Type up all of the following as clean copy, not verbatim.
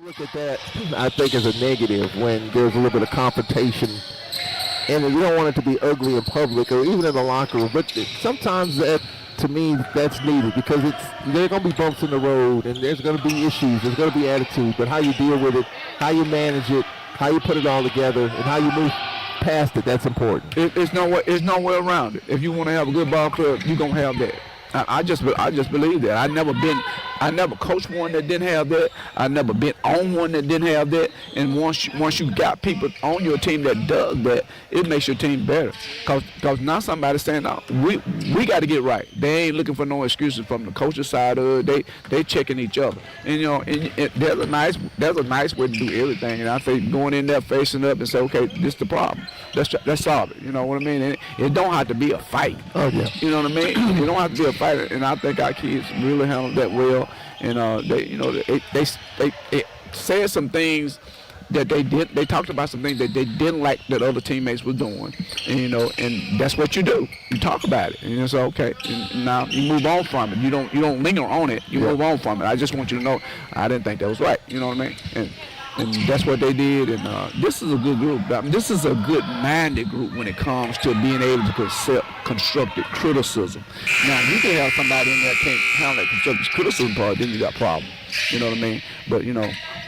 Look at that, I think, as a negative when there's a little bit of confrontation. And you don't want it to be ugly in public or even in the locker room. But sometimes that, to me, that's needed because there are going to be bumps in the road and there's going to be issues. There's going to be attitude. But how you deal with it, how you manage it, how you put it all together, and how you move past it, that's important. It's no way around it. If you want to have a good ball club, you're going to have that. I just believe that. I never coached one that didn't have that. I never been on one that didn't have that. And once you got people on your team that does that, it makes your team better. Cause now somebody's saying, no, we got to get right. They ain't looking for no excuses from the coach's side of it. They checking each other. And there's a nice way to do everything. And I think going in there facing up and say, okay, this is the problem. Let's solve it. You know what I mean? And it don't have to be a fight. Oh yeah. You know what I mean? It don't have to be a fight. And I think our kids really handled that well. And they said some things that they did. They talked about some things that they didn't like that other teammates were doing. And and that's what you do. You talk about it. And it's okay. And now you move on from it. You don't linger on it. You move on from it. I just want you to know I didn't think that was right. You know what I mean? And that's what they did. And this is a good group. I mean, this is a good-minded group when it comes to being able to accept constructive criticism. Now, you can have somebody in there can't handle that constructive criticism part, then you got problems. You know what I mean? But,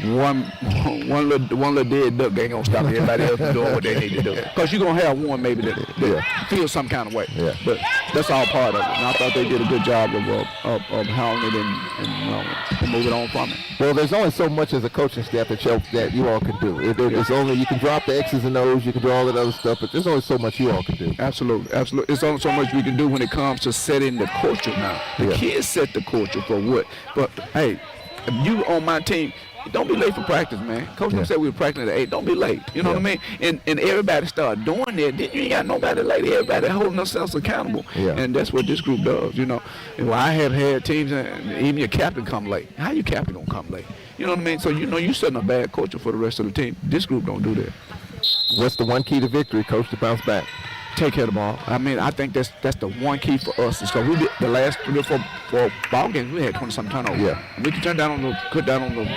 one little dead duck ain't going to stop everybody else from doing what they need to do. Because you're going to have one maybe that feels some kind of way. Yeah. But that's all part of it. And I thought they did a good job of handling it and moving on from it. Well, there's only so much as a coaching staff that you all can do. It's only, you can drop the X's and O's, you can do all that other stuff, but there's only so much you all can do. Absolutely. It's only so much we can do when it comes to setting the culture now. The kids set the culture for what? But, hey, if you on my team, don't be late for practice, man. Coach said we were practicing at 8. Don't be late. You know what I mean? And everybody start doing that. Then you ain't got nobody late. Everybody holding themselves accountable. Yeah. And that's what this group does, And I have had teams, and even your captain come late. How your captain gonna come late? You know what I mean? So you're setting a bad culture for the rest of the team. This group don't do that. What's the one key to victory, Coach, to bounce back? Take care of the ball. I mean, I think that's the one key for us. So we did the last 3 or 4 ball games. We had 20-something turnovers. Yeah. We can cut down on the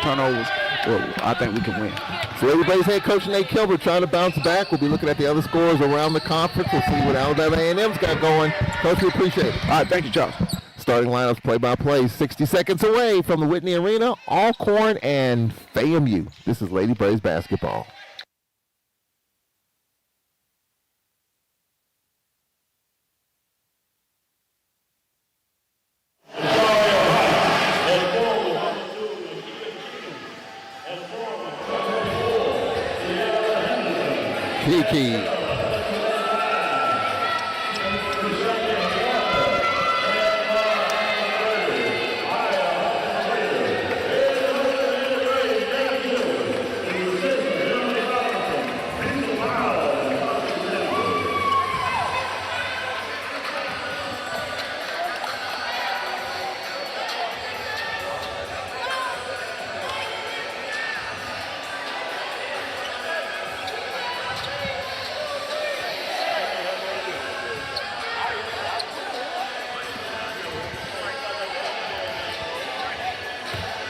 turnovers. Well, I think we can win. So everybody's head coach Nate Kilbert trying to bounce back. We'll be looking at the other scores around the conference. We'll see what Alabama A&M's got going. Coach, we appreciate it. All right, thank you, Charles. Starting lineups, play-by-play, 60 seconds away from the Whitney Arena, Alcorn and FAMU. This is Lady Braves basketball. Kiki.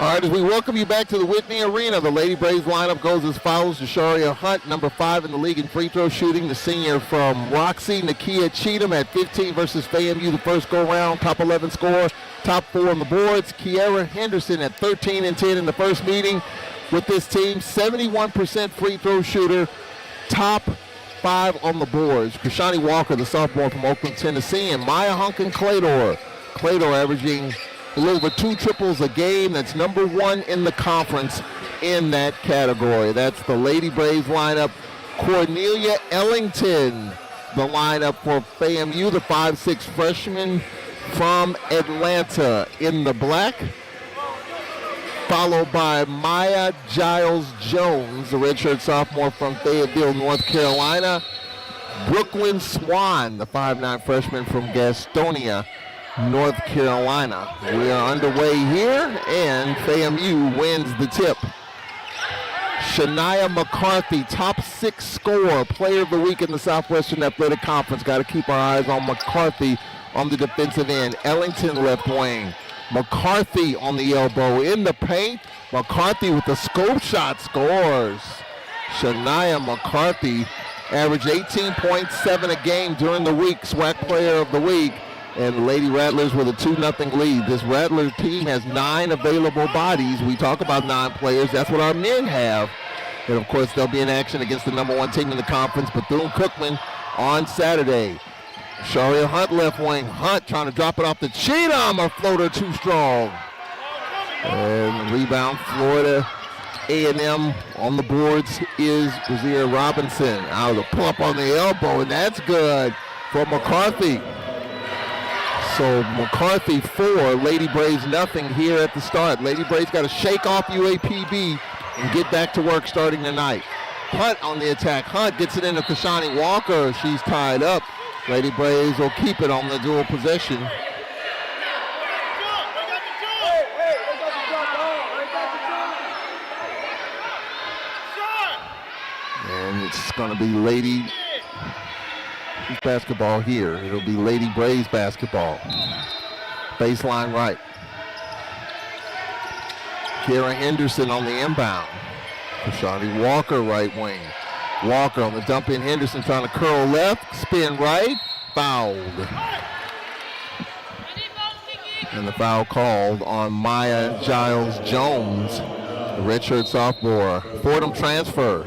All right, as we welcome you back to the Whitney Arena, the Lady Braves lineup goes as follows. Jasharia Hunt, number 5 in the league in free throw shooting. The senior from Roxy, Nakia Cheatham at 15 versus FAMU, the first go-round, top 11 scorer, top 4 on the boards. Kiara Henderson at 13 and 10 in the first meeting with this team. 71% free throw shooter, top 5 on the boards. Krishani Walker, the sophomore from Oakland, Tennessee, and Maya Hunkin Clador. Clador averaging a little over 2 triples a game. That's number 1 in the conference in that category. That's the Lady Braves lineup. Cornelia Ellington, the lineup for FAMU, the 5'6" freshman from Atlanta in the black. Followed by Maya Giles-Jones, the redshirt sophomore from Fayetteville, North Carolina. Brooklyn Swan, the 5'9" freshman from Gastonia, North Carolina. We are underway here, and FAMU wins the tip. Shania McCarthy, top 6 scorer, player of the week in the Southwestern Athletic Conference. Got to keep our eyes on McCarthy on the defensive end. Ellington left wing. McCarthy on the elbow in the paint. McCarthy with the scoop shot scores. Shania McCarthy averaged 18.7 a game during the week, SWAC Player of the Week. And Lady Rattlers with a 2-0 lead. This Rattler team has 9 available bodies. We talk about 9 players. That's what our men have. And, of course, they'll be in action against the #1 team in the conference, Bethune-Cookman, on Saturday. Sharia Hunt left wing. Hunt trying to drop it off the Cheatham. Her floater too strong. And the rebound, Florida A&M on the boards is Brazier Robinson. Out of the pull-up on the elbow, and that's good for McCarthy. So McCarthy 4, Lady Braves nothing here at the start. Lady Braves got to shake off UAPB and get back to work starting tonight. Hunt on the attack. Hunt gets it into Kashani Walker. She's tied up. Lady Braves will keep it on the dual possession. And it's going to be Lady basketball here. It'll be Lady Braves basketball. Baseline right. Kara Henderson on the inbound. Kashani Walker right wing. Walker on the dump in. Henderson trying to curl left. Spin right. Fouled. And the foul called on Maya Giles Jones, the redshirt sophomore. Fordham transfer.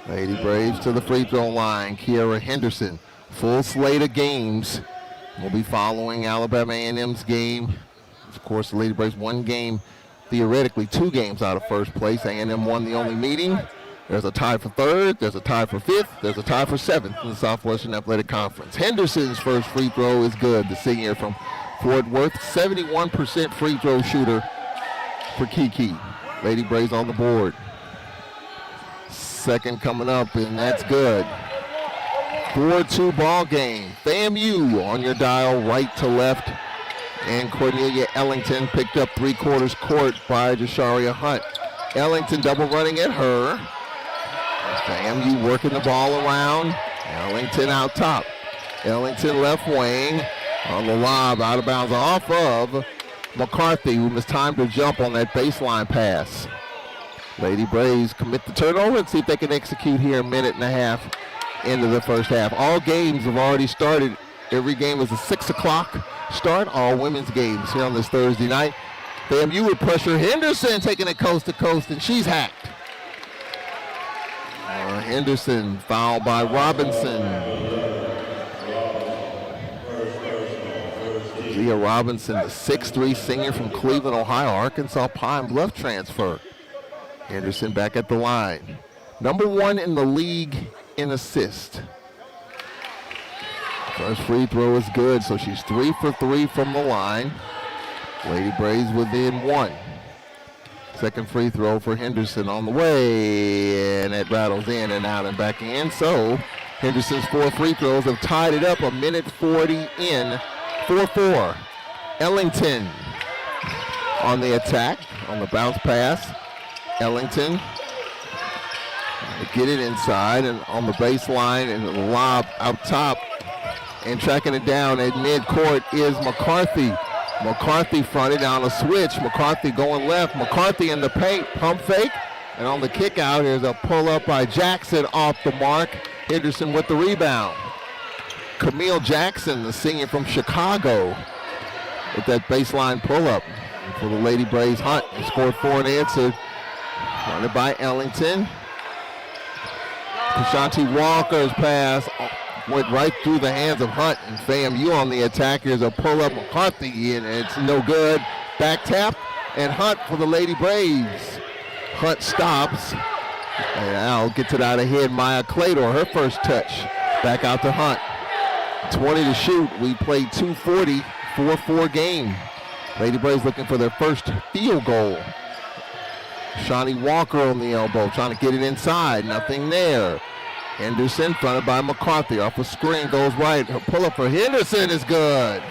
Lady Braves to the free throw line. Kiara Henderson, full slate of games. We'll be following Alabama A&M's game. Of course, the Lady Braves 1 game, theoretically 2 games out of first place. A&M won the only meeting. There's a tie for 3rd. There's a tie for 5th. There's a tie for 7th in the Southwestern Athletic Conference. Henderson's first free throw is good. The senior from Fort Worth, 71% free throw shooter for Kiki. Lady Braves on the board. Second coming up, and that's good. 4-2 ball game. FAMU on your dial, right to left. And Cornelia Ellington picked up 3/4 court by Jasharia Hunt. Ellington double running at her. FAMU working the ball around. Ellington out top. Ellington left wing on the lob, out of bounds off of McCarthy, who missed time to jump on that baseline pass. Lady Braves commit the turnover and see if they can execute here a minute and a half into the first half. All games have already started. Every game is a 6 o'clock start. All women's games here on this Thursday night. FAMU would pressure Henderson, taking it coast to coast, and she's hacked. Henderson fouled by Robinson. Zia Robinson, the 6'3" senior from Cleveland, Ohio, Arkansas Pine Bluff transfer. Henderson back at the line. #1 in the league in assist. First free throw is good, so she's 3 for 3 from the line. Lady Braves within 1. Second free throw for Henderson on the way, and it rattles in and out and back in. So Henderson's 4 free throws have tied it up, 1:40 in, 4-4. Ellington on the attack, on the bounce pass. Ellington get it inside and on the baseline, and the lob out top, and tracking it down at midcourt is McCarthy. McCarthy fronted on a switch. McCarthy going left. McCarthy in the paint, pump fake, and on the kick out, here's a pull up by Jackson off the mark. Henderson with the rebound. Camille Jackson, the senior from Chicago, with that baseline pull up for the Lady Braves. Hunt scored 4 and answered. Running by Ellington. Kashanti Walker's pass went right through the hands of Hunt, and FAMU on the attack. Here's a pull-up McCarthy, and it's no good. Back tap, and Hunt for the Lady Braves. Hunt stops, and I'll get it out ahead. Maya Claytor, her first touch. Back out to Hunt. 20 to shoot. We played 2:40, 4-4 game. Lady Braves looking for their first field goal. Shawnee Walker on the elbow, trying to get it inside. Nothing there. Henderson fronted by McCarthy. Off a screen, goes right. Her pull-up for Henderson is good.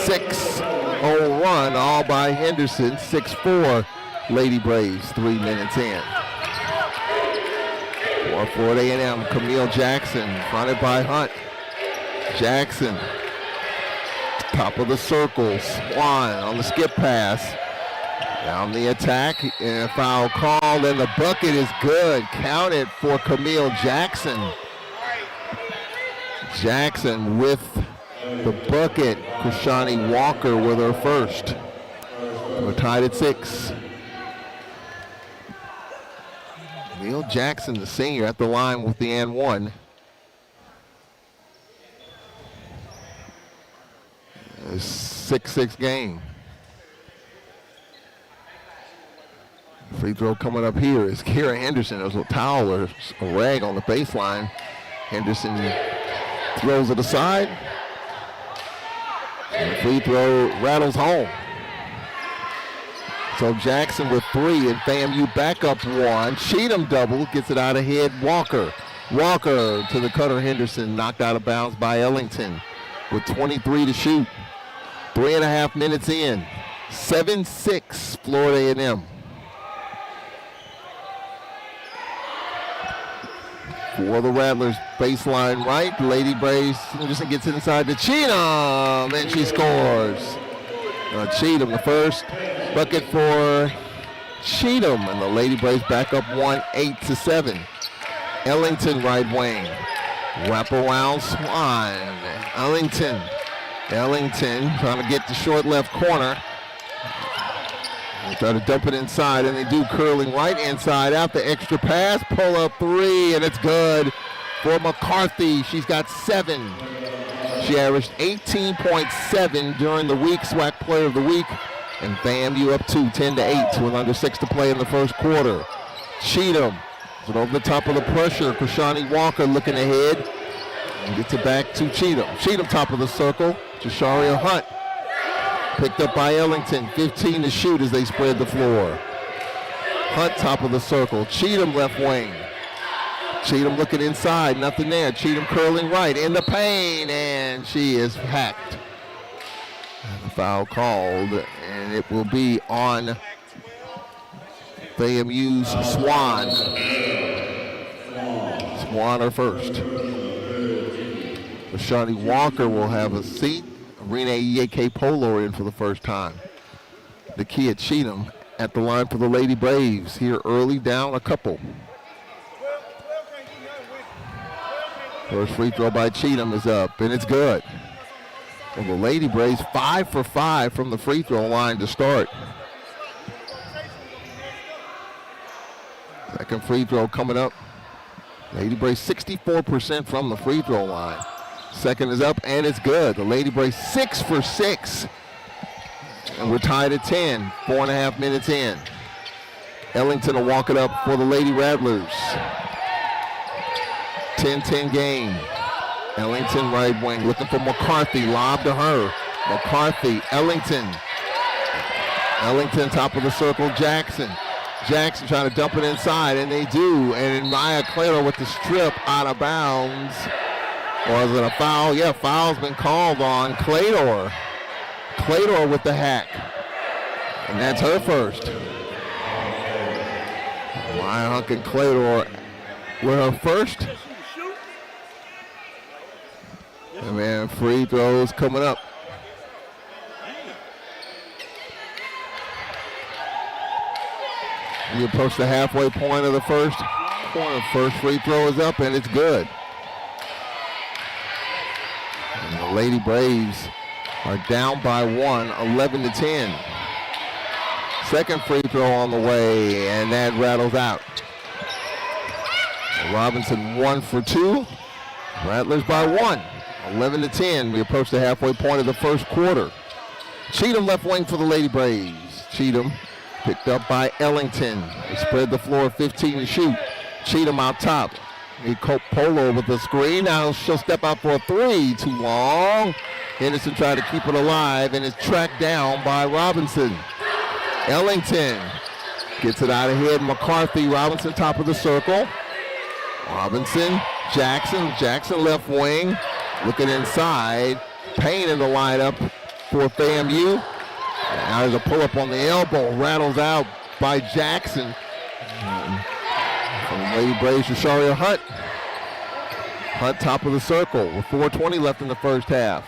6-0 run, all by Henderson. 6-4, Lady Braves, 3 minutes in. For A&M, Camille Jackson, fronted by Hunt. Jackson, top of the circle. Swan on the skip pass. Down the attack, and a foul called, and the bucket is good. Counted for Camille Jackson. Jackson with the bucket. Krishani Walker with her first. We're tied at 6. Camille Jackson, the senior, at the line with the and one. A 6-6 game. Free throw coming up here is Kira Henderson. There's a towel or a rag on the baseline. Henderson throws it aside. And the free throw rattles home. So Jackson with 3 and FAMU back up 1. Cheatham double, gets it out ahead. Walker to the cutter. Henderson knocked out of bounds by Ellington with 23 to shoot. 3.5 minutes in. 7-6 Florida A&M. For the Rattlers, baseline right. Lady Braves, Henderson gets inside to Cheatham, and she scores. Cheatham, the first bucket for Cheatham, and the Lady Braves back up 1, 8-7. Ellington, right wing. Wraparound Swan. Ellington trying to get the short left corner. They try to dump it inside, and they do. Curling right inside out the extra pass. Pull up 3, and it's good for McCarthy. She's got 7. She averaged 18.7 during the week. SWAC Player of the Week. And FAMU up 2, 10-8 with under 6 to play in the first quarter. Cheatham is over the top of the pressure. Krishani Walker looking ahead and gets it back to Cheatham. Cheatham top of the circle. Jasharia Hunt. Picked up by Ellington, 15 to shoot as they spread the floor. Hunt top of the circle. Cheatham left wing. Cheatham looking inside, nothing there. Cheatham curling right in the paint, and she is hacked. And the foul called, and it will be on FAMU's Swan. Swan are first. Rashani Walker will have a seat. Arena EAK Polo in for the first time. Nakia Cheatham at the line for the Lady Braves here early, down a couple. First free throw by Cheatham is up, and it's good. And the Lady Braves 5 for 5 from the free throw line to start. Second free throw coming up. Lady Braves 64% from the free throw line. Second is up, and it's good. The Lady Braves 6 for 6. And we're tied at 10, 4.5 minutes in. Ellington will walk it up for the Lady Rattlers. 10-10 game. Ellington right wing looking for McCarthy. Lob to her. McCarthy, Ellington. Ellington top of the circle, Jackson. Jackson trying to dump it inside, and they do. And Maya Claro with the strip out of bounds. Was it a foul? Yeah, foul's been called on Clador. Clador with the hack. And that's her first. Maya Hunk and Clador with her first. And man, free throws coming up. We approach the halfway point of the first quarter. First free throw is up, and it's good. And the Lady Braves are down by 1, 11-10. Second free throw on the way, and that rattles out. Robinson 1 for 2. Rattlers by 1, 11-10. We approach the halfway point of the first quarter. Cheatham left wing for the Lady Braves. Cheatham picked up by Ellington. They spread the floor, 15 to shoot. Cheatham out top. Polo with the screen. Now she'll step out for a 3. Too long. Henderson tried to keep it alive and is tracked down by Robinson. Ellington gets it out ahead. McCarthy, Robinson top of the circle. Robinson, Jackson left wing. Looking inside. Payne in the lineup for FAMU. Now there's a pull-up on the elbow. Rattles out by Jackson. From Lady Braves, Jasharia Hunt. Hunt top of the circle with 4:20 left in the first half.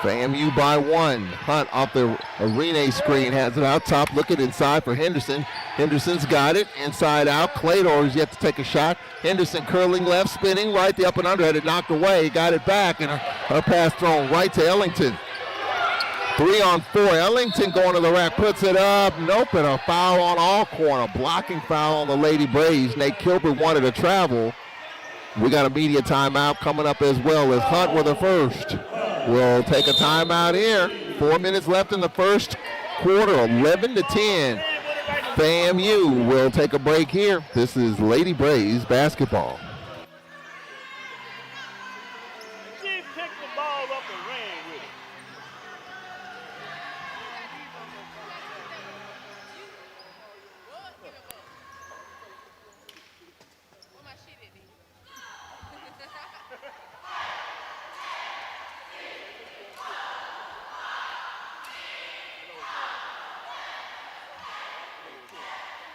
FAMU by 1. Hunt off the arena screen has it out top, looking inside for Henderson. Henderson's got it inside out. Clador is yet to take a shot. Henderson curling left, spinning right. The up and under had it knocked away. Got it back, and her pass thrown right to Ellington. 3-on-4. Ellington going to the rack, puts it up. Nope, and a foul on Alcorn. A blocking foul on the Lady Braves. Nate Kilbert wanted to travel. We got a media timeout coming up as well as Hunt with the first. We'll take a timeout here. 4 minutes left in the first quarter, 11-10. FAMU will take a break here. This is Lady Braves basketball. She picked the ball up and ran with it.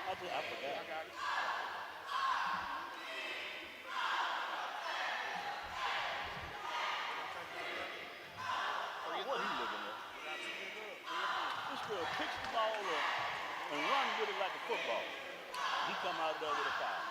I forgot. What he looking at? This girl picks the ball up and runs with it like a football. He come out there with a foul.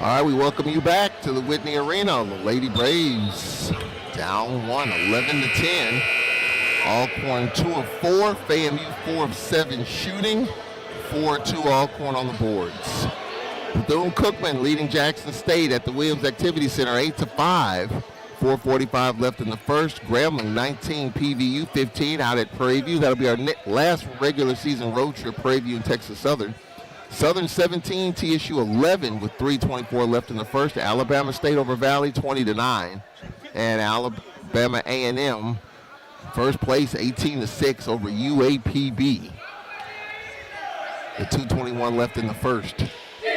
All right, we welcome you back to the Whitney Arena. The Lady Braves down 1, 11-10. Alcorn 2 of 4, FAMU 4 of 7 shooting, 4-2 Alcorn on the boards. Bethune-Cookman leading Jackson State at the Williams Activity Center 8-5. 4:45 left in the first. Grambling 19, PVU 15 out at Prairie View. That'll be our last regular season road trip, Prairie View and Texas Southern. Southern 17, TSU 11 with 3:24 left in the first. Alabama State over Valley 20-9. And Alabama A&M first place 18-6 over UAPB. The 2:21 left in the first.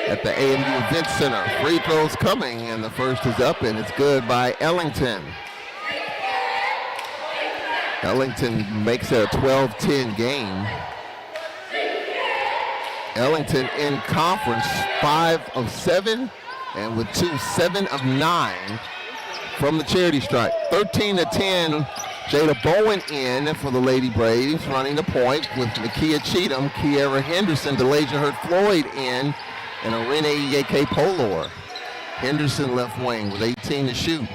At the AMU Event Center, free throws coming, and the first is up, and it's good by Ellington. Ellington makes it a 12-10 game. Ellington in conference, 5 of 7, and with 7 of 9 from the charity stripe. 13-10, Jada Bowen in for the Lady Braves, running the point with Nakia Cheatham, Kiera Henderson, DeLasia Hurt-Floyd in, and a Renee Yeke Polor. Henderson left wing with 18 to shoot.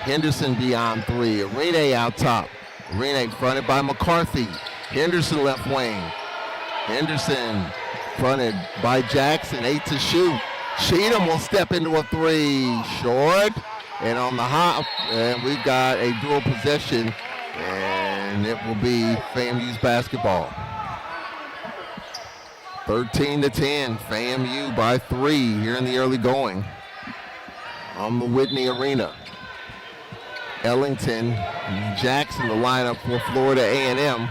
Henderson beyond 3. Renee out top. Renee fronted by McCarthy. Henderson left wing. Henderson fronted by Jackson, 8 to shoot. Cheatham will step into a 3. Short. And on the hop, and we've got a dual possession, and it will be FAMU's basketball. 13-10, FAMU by 3 here in the early going on the Whitney Arena. Ellington, Jackson, the lineup for Florida A&M,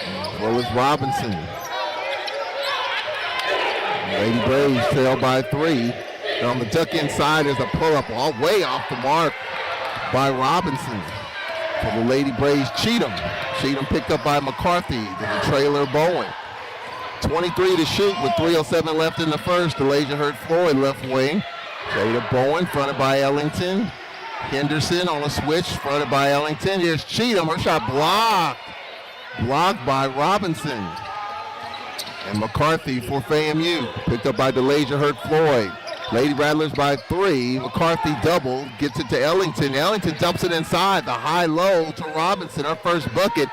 as well as Robinson. Lady Braves trail by 3. And on the duck inside is a pull-up all way off the mark by Robinson. For the Lady Braves, Cheatham. Cheatham picked up by McCarthy to the trailer Bowen. 23 to shoot with 3:07 left in the first. DeLasia Hurt-Floyd left wing. Jada Bowen fronted by Ellington. Henderson on a switch fronted by Ellington. Here's Cheatham. Her shot blocked. Blocked by Robinson. And McCarthy for FAMU. Picked up by DeLasia Hurt-Floyd. Lady Rattlers by 3. McCarthy double. Gets it to Ellington. Ellington dumps it inside. The high-low to Robinson. Her first bucket.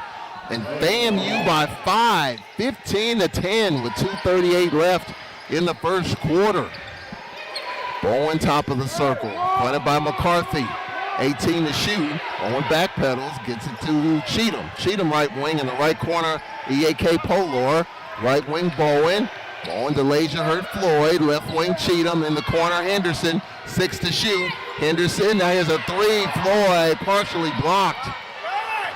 And FAMU by 5, 15-10 with 2:38 left in the first quarter. Bowen top of the circle, fronted by McCarthy, 18 to shoot. Bowen backpedals, gets it to Cheatham. Cheatham right wing in the right corner, EAK Polor. Right wing Bowen. Bowen DeLasia Hurt-Floyd, left wing Cheatham in the corner. Henderson, 6 to shoot. Henderson, now here's a 3. Floyd partially blocked.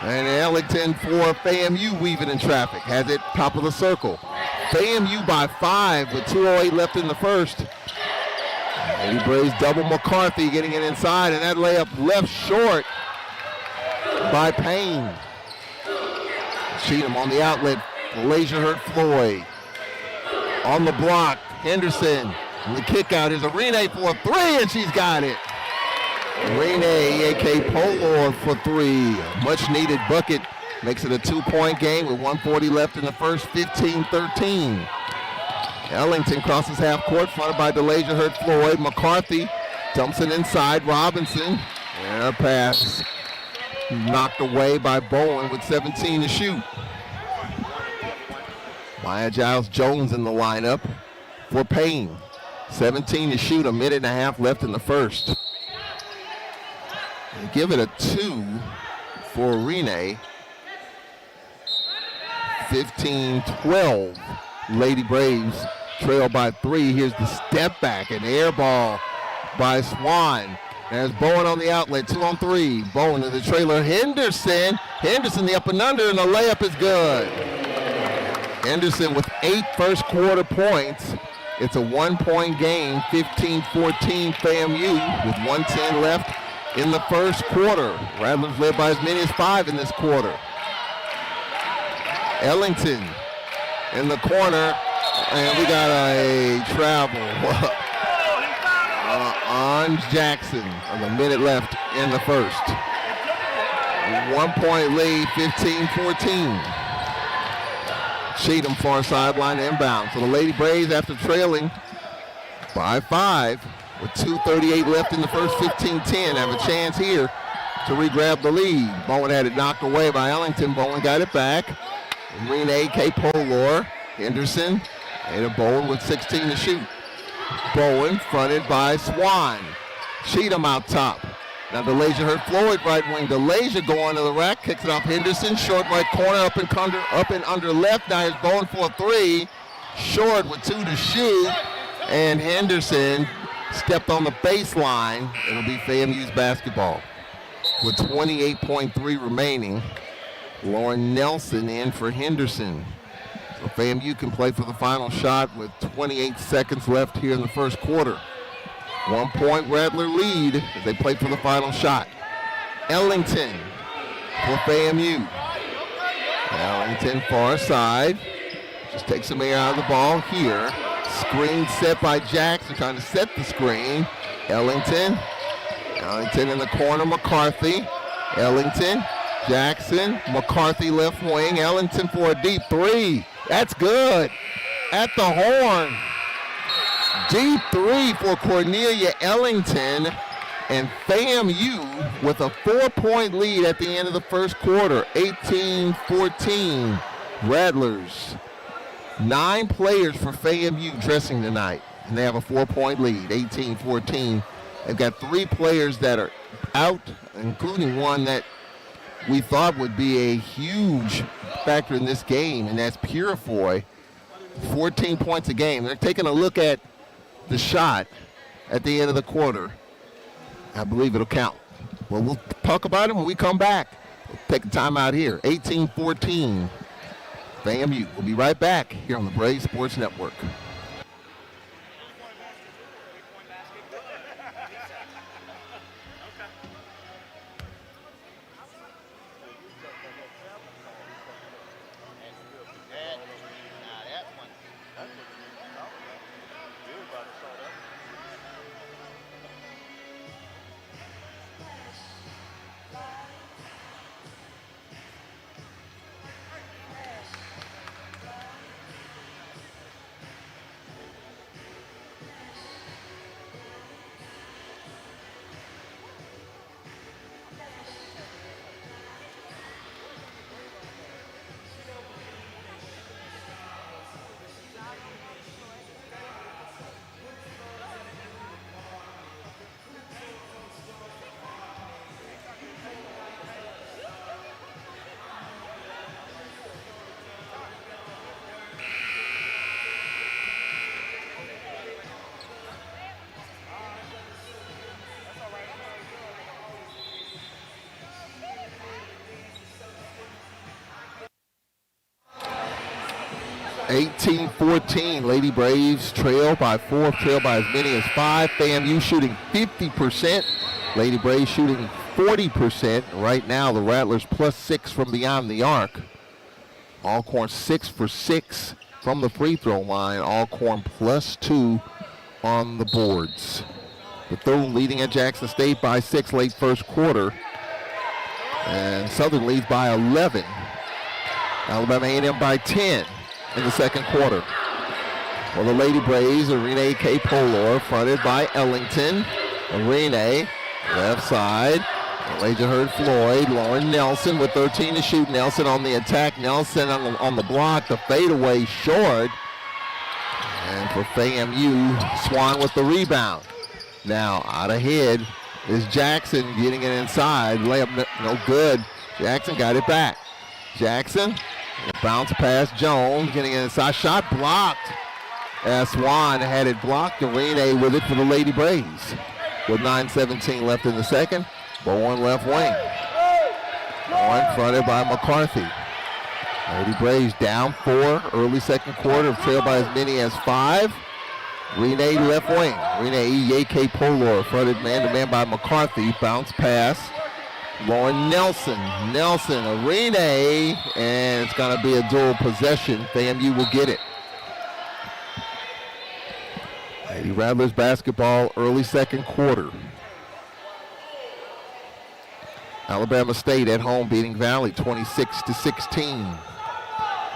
And Ellington for FAMU weaving in traffic. Has it top of the circle. FAMU by 5 with 2:08 left in the first. Lady Braves double McCarthy getting it inside, and that layup left short by Payne. Cheatham on the outlet. Laser hurt Floyd. On the block, Henderson. And the kick out is Arene for a 3, and she's got it. Arene, a.k.a. Polor for 3. Much needed bucket. Makes it a 2-point game with 1:40 left in the first, 15-13. Ellington crosses half court, fronted by DeLasia hurt Floyd. McCarthy dumps it inside. Robinson. And a pass knocked away by Bowen with 17 to shoot. Maya Giles Jones in the lineup for Payne. 17 to shoot, a minute and a half left in the first. They give it a 2 for Arene. 15-12. Lady Braves trail by 3. Here's the step back and air ball by Swan. There's Bowen on the outlet, 2 on 3. Bowen to the trailer, Henderson. Henderson the up and under, and the layup is good. Henderson with 8 first quarter points. It's a 1-point game, 15-14 FAMU with 1:10 left in the first quarter. Rattlers led by as many as 5 in this quarter. Ellington in the corner, and we got a travel on Jackson. A minute left in the first. 1-point lead, 15-14. Cheatham far sideline inbound. So the Lady Braves, after trailing by 5 with 2:38 left in the first, 15-10, have a chance here to re-grab the lead. Bowen had it knocked away by Ellington. Bowen got it back. Arene A.K. Polor. Henderson and a Bowen with 16 to shoot. Bowen fronted by Swan. Cheatham out top. Now DeLasia hurt Floyd right wing. DeLasia going to the rack, kicks it off Henderson. Short right corner, up and under left. Now here's Bowen for a 3. Short with 2 to shoot. And Henderson stepped on the baseline. It'll be FAMU's basketball. With 28.3 remaining. Lauren Nelson in for Henderson. So FAMU can play for the final shot with 28 seconds left here in the first quarter. 1-point Rattler lead as they play for the final shot. Ellington for FAMU. Ellington far side. Just takes some air out of the ball here. Screen set by Jackson, trying to set the screen. Ellington in the corner, McCarthy. Ellington, Jackson, McCarthy left wing. Ellington for a deep 3. That's good. At the horn. Deep 3 for Cornelia Ellington, and FAMU with a 4-point lead at the end of the first quarter, 18-14. Rattlers. 9 players for FAMU dressing tonight, and they have a 4-point lead, 18-14. They've got 3 players that are out, including one that we thought would be a huge factor in this game, and that's Purifoy. 14 points a game. They're taking a look at the shot at the end of the quarter. I believe it'll count. Well, we'll talk about it when we come back. We'll take a time out here. 18-14. FAMU. We'll be right back here on the Braves Sports Network. 18-14. Lady Braves trail by 4, trail by as many as 5. FAMU shooting 50%. Lady Braves shooting 40%. Right now, the Rattlers +6 from beyond the arc. Alcorn 6 for 6 from the free throw line. Alcorn +2 on the boards. Bethune leading at Jackson State by 6 late first quarter. And Southern leads by 11. Alabama A&M by 10 in the second quarter. Well, the Lady Braves, Arena K. Polor, fronted by Ellington. Arena, left side. Elijah Hurd Floyd. Lauren Nelson with 13 to shoot. Nelson on the attack. Nelson on the block. The fadeaway short. And for FAMU, Swan with the rebound. Now out ahead is Jackson getting it inside. Layup no good. Jackson got it back. Jackson, bounce pass Jones, getting it inside. Shot blocked. As Swan had it blocked. Arena with it for the Lady Braves. With 9:17 left in the second. Bowen left wing. Bowen fronted by McCarthy. Lady Braves down 4 early second quarter. Trailed by as many as 5. Renee left wing. Renee Yake Polor fronted man-to-man by McCarthy. Bounce pass. Lauren Nelson. Nelson, Renee, and it's going to be a dual possession. FAMU will get it. Lady Rattlers basketball early second quarter. Alabama State at home beating Valley 26-16.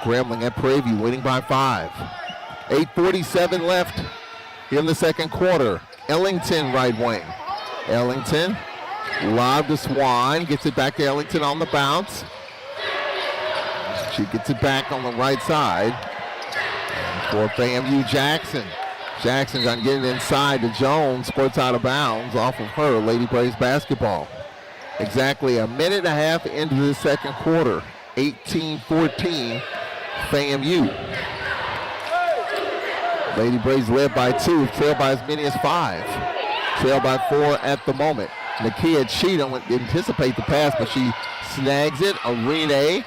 Grambling at Prairie View winning by 5. 8:47 left in the second quarter. Ellington right wing. Ellington, lob to Swan, gets it back to Ellington on the bounce. She gets it back on the right side. For FAMU, Jackson. Jackson's gonna get it inside to Jones, squirts out of bounds off of her. Lady Braves basketball. Exactly a minute and a half into the second quarter. 18-14, FAMU. Lady Braves led by 2, trailed by as many as 5. Trailed by 4 at the moment. Nakia Cheatham didn't anticipate the pass, but she snags it. Arena,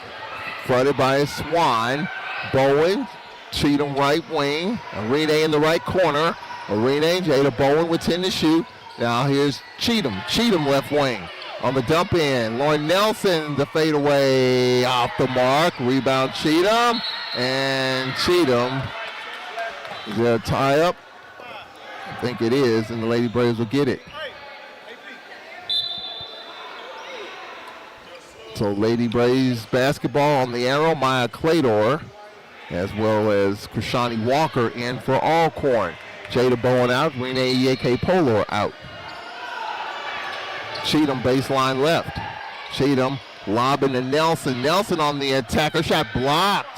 fronted by Swan. Bowen, Cheatham right wing. Arena in the right corner. Arena, Jada Bowen with 10 to shoot. Now here's Cheatham. Cheatham left wing. On the dump in, Lauren Nelson, the fadeaway off the mark. Rebound Cheatham. And Cheatham, is there a tie up? I think it is, and the Lady Braves will get it. So Lady Braves basketball on the arrow. Maya Clador, as well as Krishani Walker in for Alcorn. Jada Bowen out, Renee Yeke Polor out. Cheatham baseline left. Cheatham lobbing to Nelson. Nelson on the attack. Her shot blocked.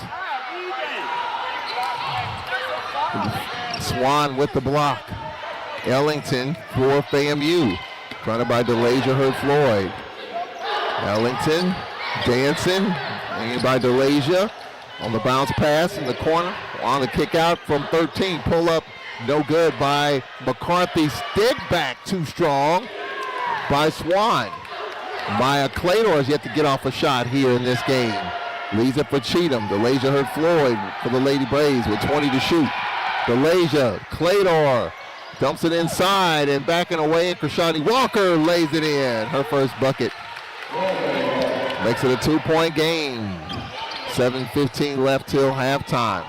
Swan with the block. Ellington for FAMU. Fronted by DeLasia Hurd Floyd. Ellington dancing. Aimed by DeLasia. On the bounce pass in the corner. On the kick out from 13. Pull up no good by McCarthy. Stick back too strong by Swan. Maya Clador has yet to get off a shot here in this game. Leaves it for Cheatham. DeLasia Hurd Floyd for the Lady Braves with 20 to shoot. DeLasia, Clador dumps it inside and backing away, and Krishani Walker lays it in. Her first bucket. Makes it a 2-point game. 7:15 left till halftime.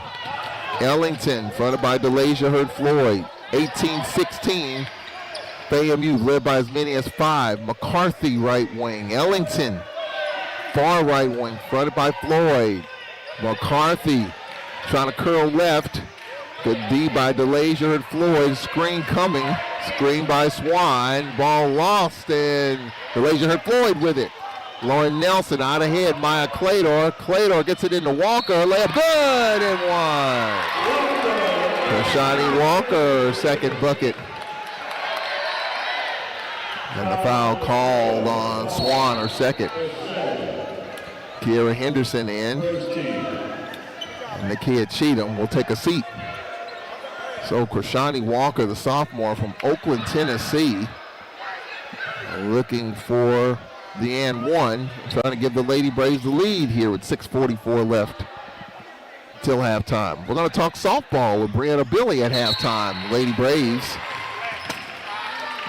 Ellington fronted by DeLasia Hurd Floyd. 18-16. FAMU led by as many as 5. McCarthy right wing. Ellington far right wing fronted by Floyd. McCarthy trying to curl left. Good D by DeLasia Hurd Floyd. Screen coming. Screen by Swan. Ball lost, and DeLasia Hurd Floyd with it. Lauren Nelson out ahead. Maya Clador. Clador gets it into Walker. Layup good and one. Rashani Walker, second bucket. And the foul called on Swan, her second. Kiera Henderson in. And Nakia Cheatham will take a seat. So Krishani Walker, the sophomore from Oakland, Tennessee, looking for the and one, trying to give the Lady Braves the lead here with 6:44 left till halftime. We're going to talk softball with Brianna Billy at halftime. Lady Braves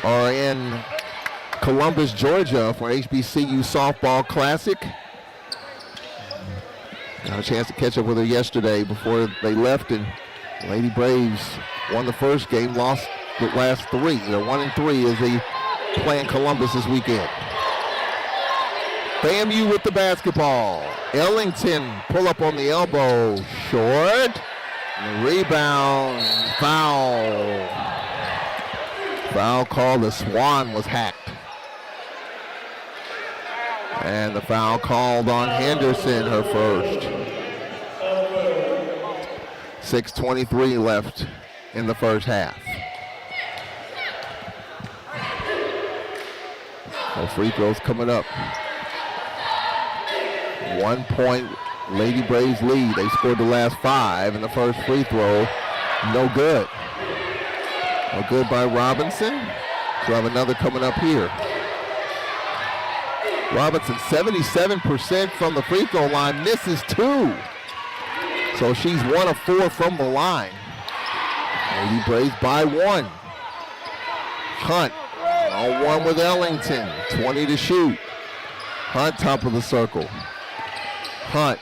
are in Columbus, Georgia for HBCU Softball Classic. Got a chance to catch up with her yesterday before they left, and Lady Braves won the first game, lost the last three. They're 1-3 as they play in Columbus this weekend. FAMU with the basketball. Ellington pull up on the elbow, short. And the rebound, foul. Foul called. The Swan was hacked. And the foul called on Henderson, her first. 6:23 left in the first half. No free throws coming up. 1 point Lady Braves lead. They scored the last 5, and the first free throw, no good. No good by Robinson. So we'll have another coming up here. Robinson 77% from the free throw line, misses 2. So she's 1 of 4 from the line. Lady Braves by 1. Hunt on 1 with Ellington, 20 to shoot. Hunt top of the circle. Hunt.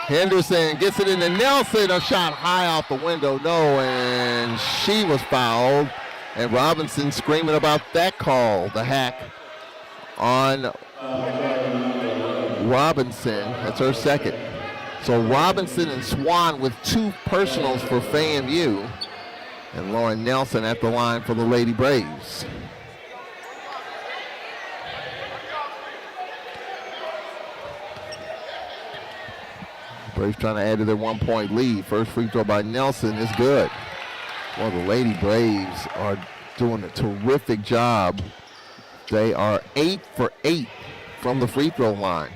Henderson gets it into Nelson. A shot high out the window. No, and she was fouled. And Robinson screaming about that call. The hack on Robinson. That's her second. So Robinson and Swan with 2 personals for FAMU. And Lauren Nelson at the line for the Lady Braves. Braves trying to add to their 1 point lead. First free throw by Nelson is good. Well, the Lady Braves are doing a terrific job. They are 8 for 8 from the free throw line.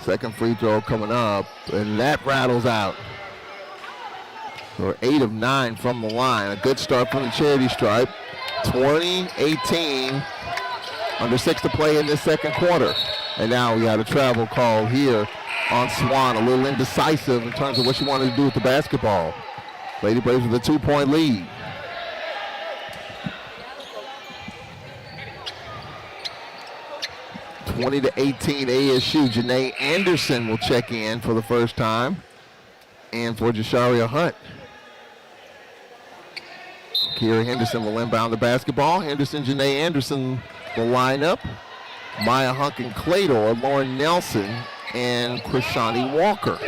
Second free throw coming up, and that rattles out. So 8 of 9 from the line. A good start from the charity stripe. 20-18. Under 6 to play in this second quarter. And now we got a travel call here on Swan, a little indecisive in terms of what she wanted to do with the basketball. Lady Braves with a 2 point lead. (20 to 18) ASU. Janae Anderson will check in for the first time. And for Jasharia Hunt. Kira Henderson will inbound the basketball. Henderson, Janae Anderson will line up. Maya Hunk and Clador, Lauren Nelson, and Krishani Walker.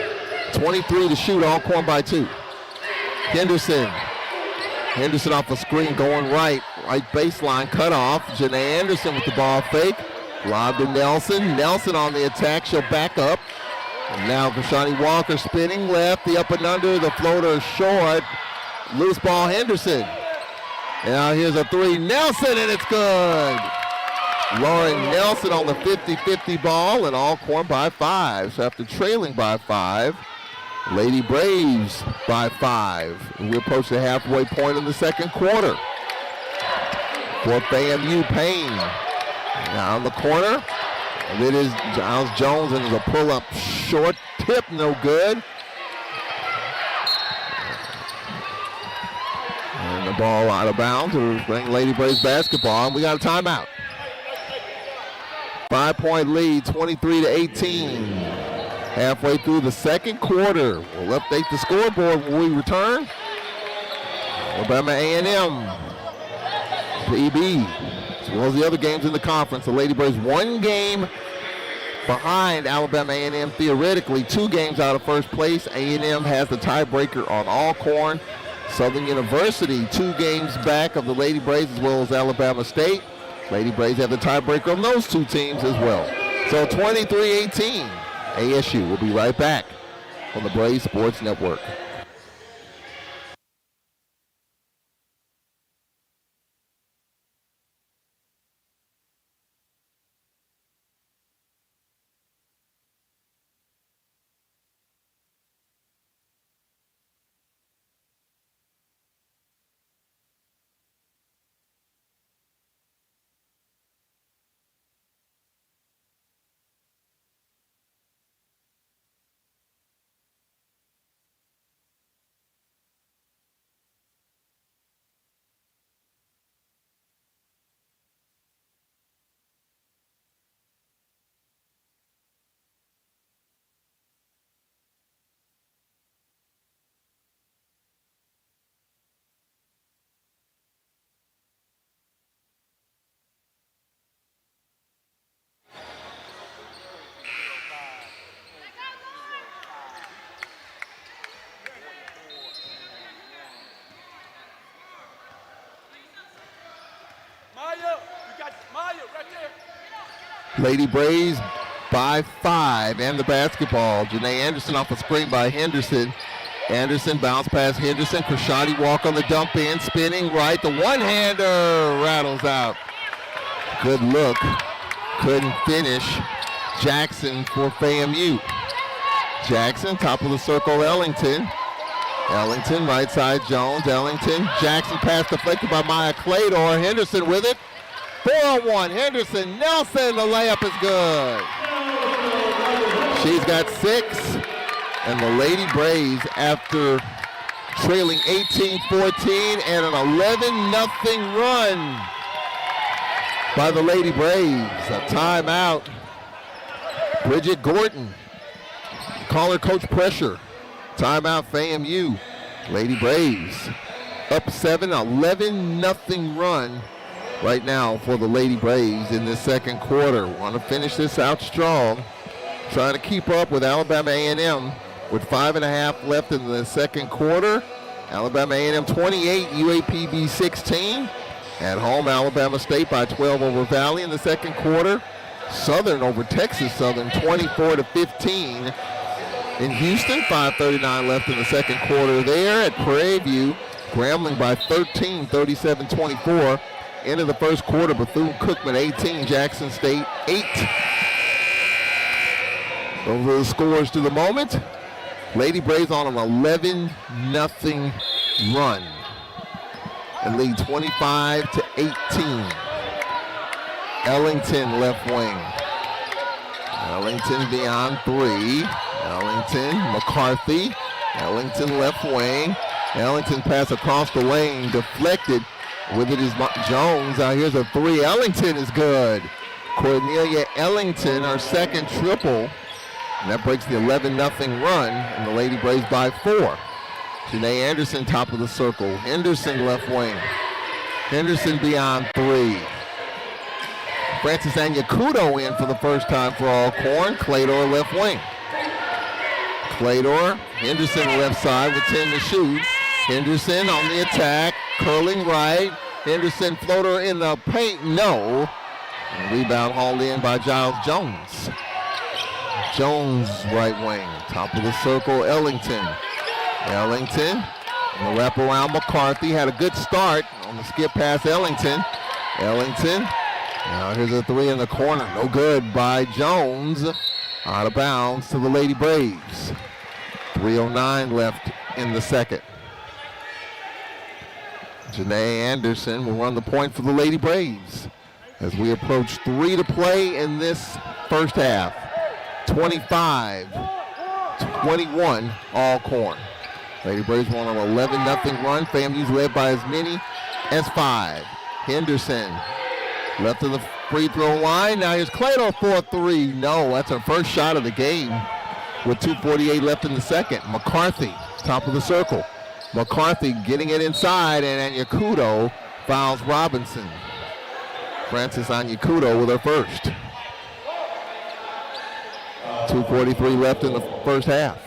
23 to shoot, Alcorn by 2. Henderson off the screen going right baseline, cut off. Janae Anderson with the ball fake. Lob to Nelson. Nelson on the attack, she'll back up. And now Krishani Walker spinning left, the up and under, the floater short. Loose ball, Henderson. And now here's a 3, Nelson, and it's good. Lauren Nelson on the 50-50 ball, and Alcorn by 5. So after trailing by 5, Lady Braves by 5. We approach the halfway point in the second quarter. For FAMU, Payne. Now in the corner, and it is Giles Jones, and it's a pull-up short tip, no good. And the ball out of bounds to bring Lady Braves basketball, and we got a timeout. 5 point lead, 23 to 18. Halfway through the second quarter. We'll update the scoreboard when we return. Alabama A&M, PB, as well as the other games in the conference. The Lady Braves 1 game behind Alabama A&M, theoretically 2 games out of first place. A&M has the tiebreaker on Alcorn. Southern University 2 games back of the Lady Braves as well as Alabama State. Lady Braves have the tiebreaker on those 2 teams as well. So 23-18, ASU. We'll be right back on the Braves Sports Network. Lady Braves by 5 and the basketball. Janae Anderson off a screen by Henderson. Anderson bounce past Henderson. Krishani walk on the dump in, spinning right. The one-hander rattles out. Good look. Couldn't finish. Jackson for FAMU. Jackson, top of the circle, Ellington. Ellington, right side, Jones. Ellington, Jackson pass deflected by Maya Clador. Henderson with it. 4-on-1. Henderson, Nelson, the layup is good. She's got 6. And the Lady Braves, after trailing 18-14 and an 11-0 run by the Lady Braves. A timeout. Bridget Gordon. Call her coach pressure. Timeout FAMU. Lady Braves up 7, 11-0 run right now for the Lady Braves in this second quarter. Want to finish this out strong. Trying to keep up with Alabama A&M with 5.5 left in the second quarter. Alabama A&M 28, UAPB 16. At home, Alabama State by 12 over Valley in the second quarter. Southern over Texas Southern 24-15. In Houston, 5:39 left in the second quarter there. At Prairie View, Grambling by 13, 37-24. End of the first quarter, Bethune-Cookman 18, Jackson State 8. Those are the scores to the moment. Lady Braves on an 11-0 run and lead 25-18. Ellington left wing. Ellington beyond 3. Ellington, McCarthy. Ellington left wing. Ellington pass across the lane, deflected. With it is Jones. Here's a 3. Ellington is good. Cornelia Ellington, our second triple. And that breaks the 11-0 run, and the Lady Braves by 4. Janae Anderson, top of the circle. Henderson, left wing. Henderson beyond 3. Francis Anyakudo in for the first time for Alcorn. Clador, left wing. Clador, Henderson left side with 10 to shoot. Henderson on the attack, curling right. Henderson floater in the paint, no. And rebound hauled in by Giles Jones. Jones right wing, top of the circle, Ellington. Ellington, and the wraparound McCarthy had a good start on the skip past Ellington. Ellington, now here's a 3 in the corner, no good by Jones. Out of bounds to the Lady Braves. 3:09 left in the second. Janae Anderson will run the point for the Lady Braves as we approach 3 to play in this first half. 25-21 Alcorn. Lady Braves won an 11-0 run. FAMU's led by as many as 5. Henderson left of the free throw line. Now here's Clayton for a 3. No, that's her first shot of the game with 2:48 left in the second. McCarthy, top of the circle. McCarthy getting it inside, and Anyakudo fouls Robinson. Francis Anyakudo with her first. 2:43 left in the first half.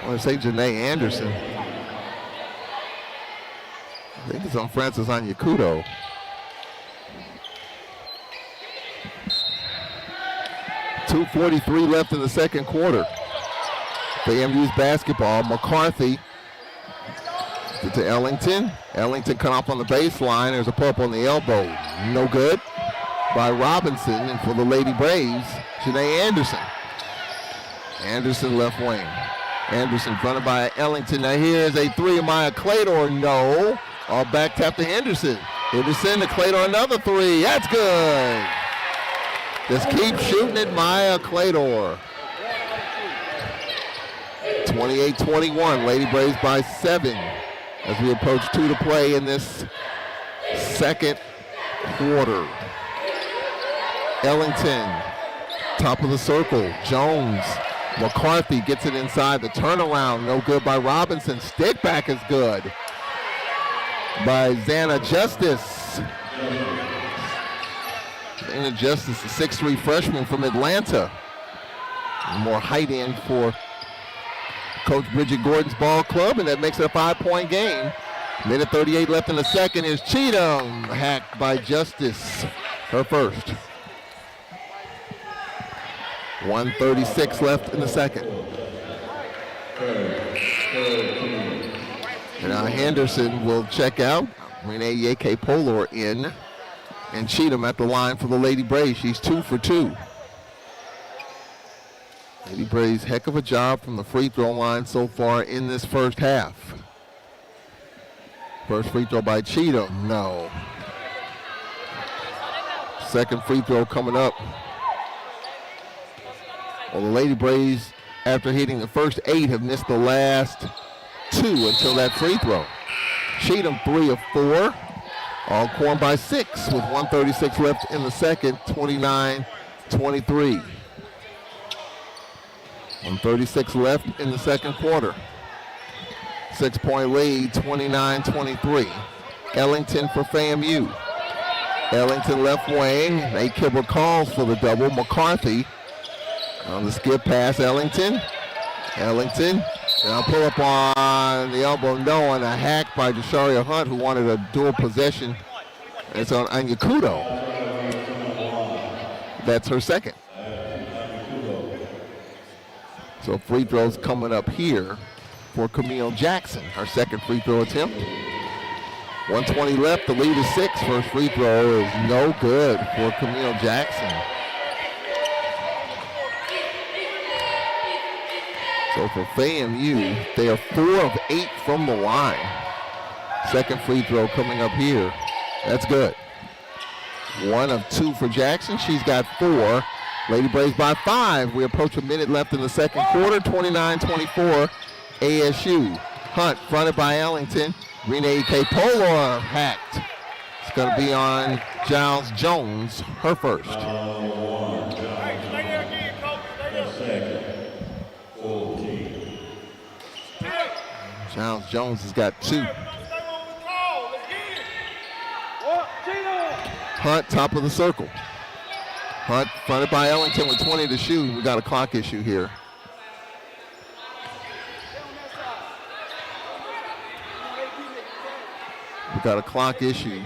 I want to say Janae Anderson. I think it's on Francis Anyakudo. .243 left in the second quarter. FAMU's basketball. McCarthy to Ellington. Ellington cut off on the baseline. There's a pull-up on the elbow. No good by Robinson. And for the Lady Braves, Janae Anderson. Anderson left wing. Anderson fronted by Ellington. Now here's a 3 of Maya Clador. No. All back tap to Henderson. Henderson to Clador, another 3. That's good. Just keep shooting it, Maya Clador. 28-21. Lady Braves by 7 as we approach 2 to play in this second quarter. Ellington, top of the circle. Jones. McCarthy gets it inside. The turnaround, no good by Robinson. Stick back is good by Xana Justice. Xana Justice, the 6'3" freshman from Atlanta. More height in for Coach Bridget Gordon's ball club, and that makes it a 5-point game. Minute 38 left in the second. Is Cheatham hacked by Justice, her first. 1:36 left in the second. And now Henderson will check out. Renee Yeke Polor in. And Cheatham at the line for the Lady Braves. She's 2 for 2. Lady Braves, heck of a job from the free throw line so far in this first half. First free throw by Cheatham, no. Second free throw coming up. Well, the Lady Braves, after hitting the first 8, have missed the last 2 until that free throw. Cheatham 3 of 4. Alcorn by 6 with 1:36 left in the second, 29-23. 1:36 left in the second quarter. 6-point lead, 29-23. Ellington for FAMU. Ellington left wing. Nate Kibble calls for the double. McCarthy on the skip pass. Ellington. Now pull up on the elbow, no, and a hack by Desharia Hunt, who wanted a dual possession. It's on Anyakudo. That's her second. So free throws coming up here for Camille Jackson, her second free throw attempt. 1:20 left, the lead is 6. First free throw is no good for Camille Jackson. So for FAMU, they are 4 of 8 from the line. Second free throw coming up here. That's good. 1 of 2 for Jackson. She's got 4. Lady Braves by 5. We approach a minute left in the second quarter. 29-24 ASU. Hunt fronted by Ellington. Renee K. Polar hacked. It's going to be on Giles Jones, her first. Giles Jones has got 2. Hunt, top of the circle. Hunt fronted by Ellington with 20 to shoot. We got a clock issue here. We got a clock issue.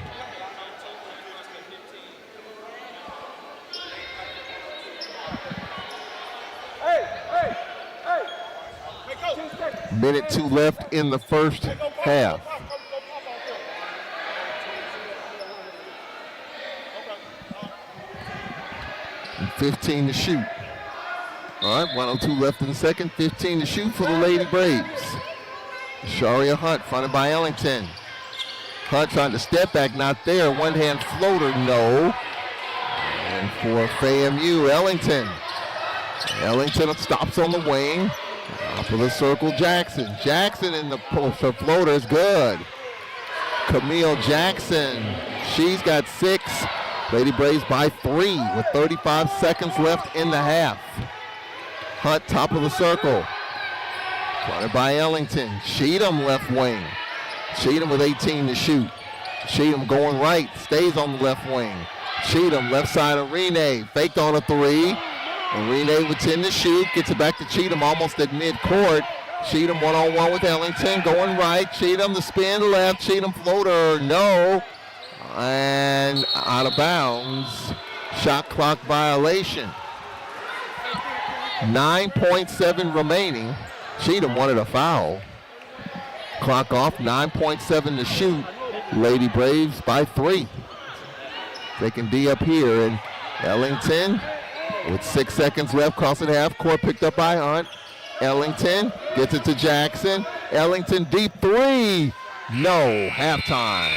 Minute 2 left in the first half. And 15 to shoot. All right, 1:02 left in the second. 15 to shoot for the Lady Braves. Sharia Hunt fronted by Ellington. Hunt trying to step back, not there. One-hand floater, no. And for FAMU, Ellington. Ellington stops on the wing. Top of the circle, Jackson. Jackson in the post. Her floater is good. Camille Jackson. She's got 6. Lady Braves by 3 with 35 seconds left in the half. Hunt, top of the circle. Fronted by Ellington. Cheatham left wing. Cheatham with 18 to shoot. Cheatham going right, stays on the left wing. Cheatham, left side of Renee, faked on a 3. And Renee with 10 to shoot, gets it back to Cheatham almost at midcourt. Cheatham one-on-one with Ellington, going right. Cheatham, the spin left. Cheatham floater, no. And out of bounds. Shot clock violation. 9.7 remaining. Cheatham wanted a foul. Clock off, 9.7 to shoot. Lady Braves by 3. They can D up here, and Ellington with 6 seconds left, crossing half court, picked up by Hunt. Ellington gets it to Jackson. Ellington deep 3. No, halftime.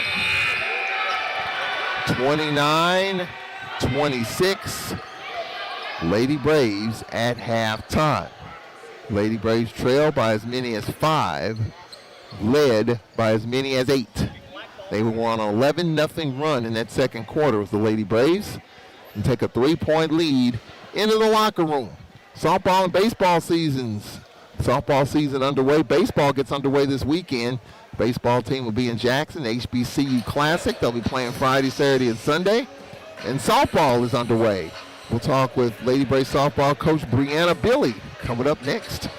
29-26. Lady Braves at halftime. Lady Braves trail by as many as 5. Led by as many as 8. They were on an 11-0 run in that second quarter with the Lady Braves and take a 3-point lead into the locker room. Softball and baseball seasons. Softball season underway. Baseball gets underway this weekend. Baseball team will be in Jackson, HBCU Classic. They'll be playing Friday, Saturday, and Sunday. And softball is underway. We'll talk with Lady Braves softball coach Brianna Billy coming up next.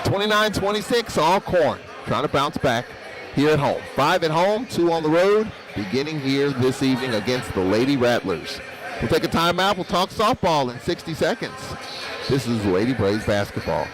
29-26, Alcorn trying to bounce back. here at home. 5 at home, 2 on the road, beginning here this evening against the Lady Rattlers. We'll take a timeout. We'll talk softball in 60 seconds. This is Lady Braves basketball.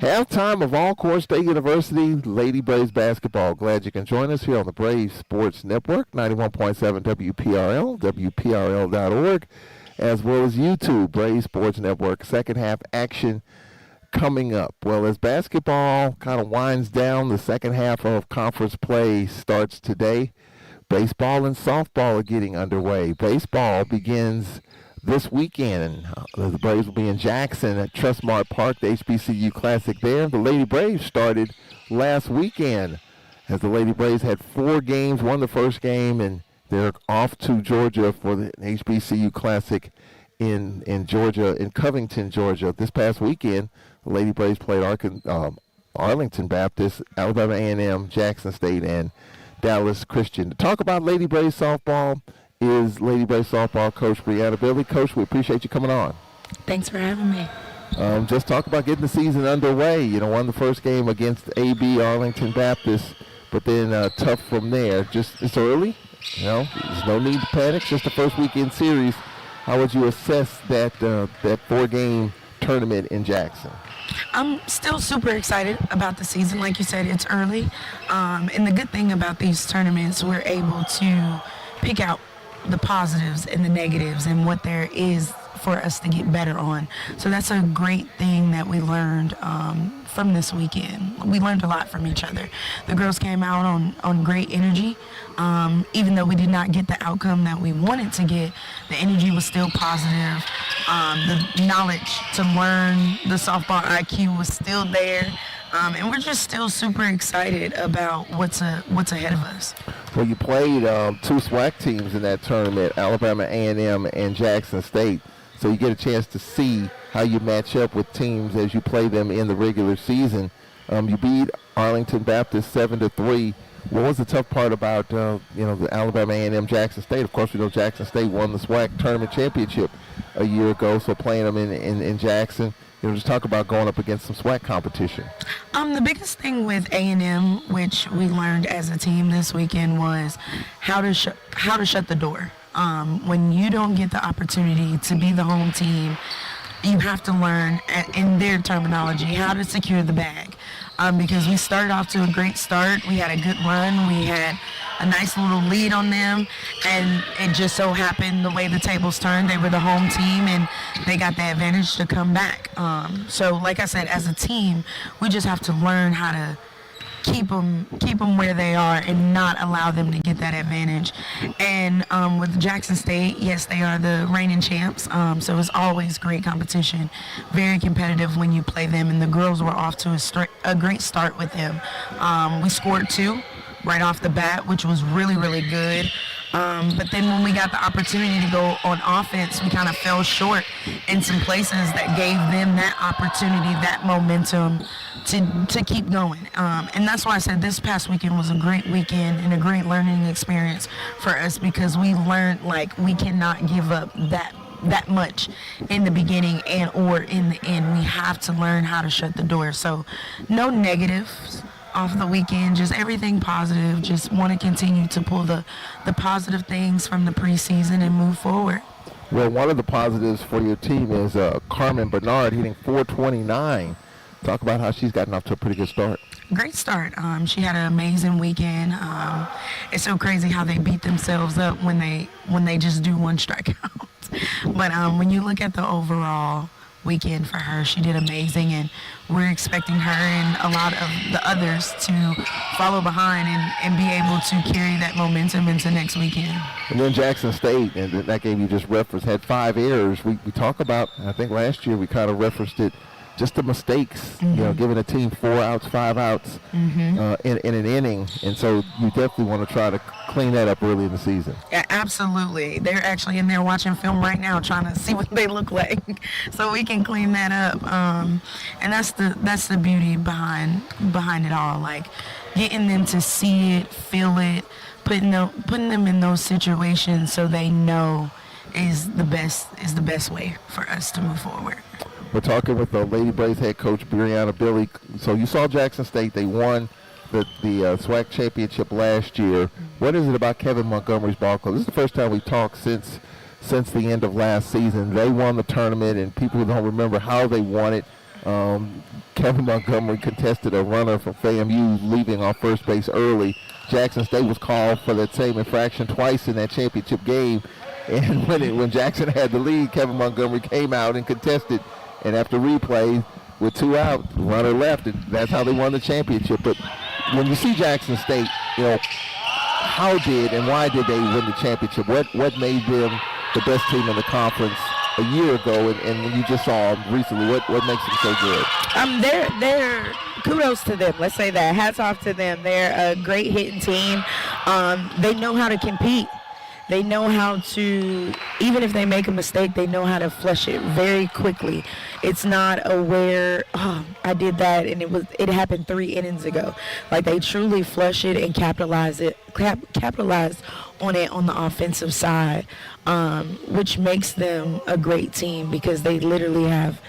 Halftime of Alcorn State University Lady Braves basketball. Glad you can join us here on the Braves Sports Network, 91.7 WPRL, WPRL.org, as well as YouTube, Braves Sports Network. Second half action coming up. Well, as basketball kind of winds down, the second half of conference play starts today. Baseball and softball are getting underway. Baseball begins this weekend. The Braves will be in Jackson at Trustmark Park, the HBCU Classic there. The Lady Braves started last weekend as the Lady Braves had 4 games, won the first game, and they're off to Georgia for the HBCU Classic in Georgia, in Covington, Georgia. This past weekend, the Lady Braves played Arlington Baptist, Alabama A&M, Jackson State, and Dallas Christian. To talk about Lady Braves softball is Lady Braves softball coach Brianna Billy. Coach, we appreciate you coming on. Thanks for having me. Just talk about getting the season underway. You know, won the first game against AB Arlington Baptist, but then tough from there. Just it's early. You know, there's no need to panic. Just the first weekend series. How would you assess that 4-game tournament in Jackson? I'm still super excited about the season. Like you said, it's early. And the good thing about these tournaments, we're able to pick out the positives and the negatives and what there is for us to get better on. So that's a great thing that we learned from this weekend. We learned a lot from each other. The girls came out on great energy. Even though we did not get the outcome that we wanted to get, the energy was still positive. The knowledge to learn the softball IQ was still there. And we're just still super excited about what's ahead of us. Well, you played 2 SWAC teams in that tournament, Alabama A&M and Jackson State. So you get a chance to see how you match up with teams as you play them in the regular season. You beat Arlington Baptist 7-3. What was the tough part about the Alabama A&M Jackson State? Of course, we know Jackson State won the SWAC tournament championship a year ago, so playing them in Jackson. Just talk about going up against some SWAC competition. The biggest thing with A&M, which we learned as a team this weekend, was how to shut the door. When you don't get the opportunity to be the home team, you have to learn, in their terminology, how to secure the bag. Because we started off to a great start. We had a good run. We had a nice little lead on them, and it just so happened the way the tables turned, they were the home team, and they got the advantage to come back. So like I said, as a team, we just have to learn how to keep them where they are and not allow them to get that advantage. And with Jackson State, yes, they are the reigning champs, so it's always great competition, very competitive when you play them, and the girls were off to a great start with them. We scored 2 right off the bat, which was really, really good. But then when we got the opportunity to go on offense, we kind of fell short in some places that gave them that opportunity, that momentum to keep going. And that's why I said this past weekend was a great weekend and a great learning experience for us, because we learned, like, we cannot give up that much in the beginning and or in the end. We have to learn how to shut the door. So no negatives off the weekend, just everything positive. Just want to continue to pull the positive things from the preseason and move forward. Well, one of the positives for your team is Carmen Bernard hitting 429. Talk about how she's gotten off to a pretty good start. Great start. She had an amazing weekend. It's so crazy how they beat themselves up when they just do one strikeout. But when you look at the overall weekend for her, she did amazing, and we're expecting her and a lot of the others to follow behind and be able to carry that momentum into next weekend. And then Jackson State, and that game you just referenced, had 5 errors. We talk about, I think last year we kind of referenced it, just the mistakes, giving a team 4 outs, 5 outs in an inning. And so you definitely want to try to clean that up early in the season. Yeah, absolutely. They're actually in there watching film right now, trying to see what they look like, so we can clean that up. And that's the beauty behind it all, like getting them to see it, feel it, putting them in those situations so they know is the best way for us to move forward. We're talking with the Lady Braves head coach, Brianna Billy. So you saw Jackson State. They won the SWAC championship last year. What is it about Kevin Montgomery's ball club? This is the first time we've talked since the end of last season. They won the tournament, and people don't remember how they won it. Kevin Montgomery contested a runner from FAMU leaving off first base early. Jackson State was called for that same infraction twice in that championship game. And when Jackson had the lead, Kevin Montgomery came out and contested. And after replay, with 2 out, the runner left, and that's how they won the championship. But when you see Jackson State, how did and why did they win the championship? What made them the best team in the conference a year ago, and when you just saw them recently, what makes them so good? They're kudos to them. Let's say that. Hats off to them. They're a great hitting team. They know how to compete. They know how to, even if they make a mistake, they know how to flush it very quickly. It's not I did that and it happened 3 innings ago. Like, they truly flush it and capitalize on it on the offensive side, which makes them a great team because they literally have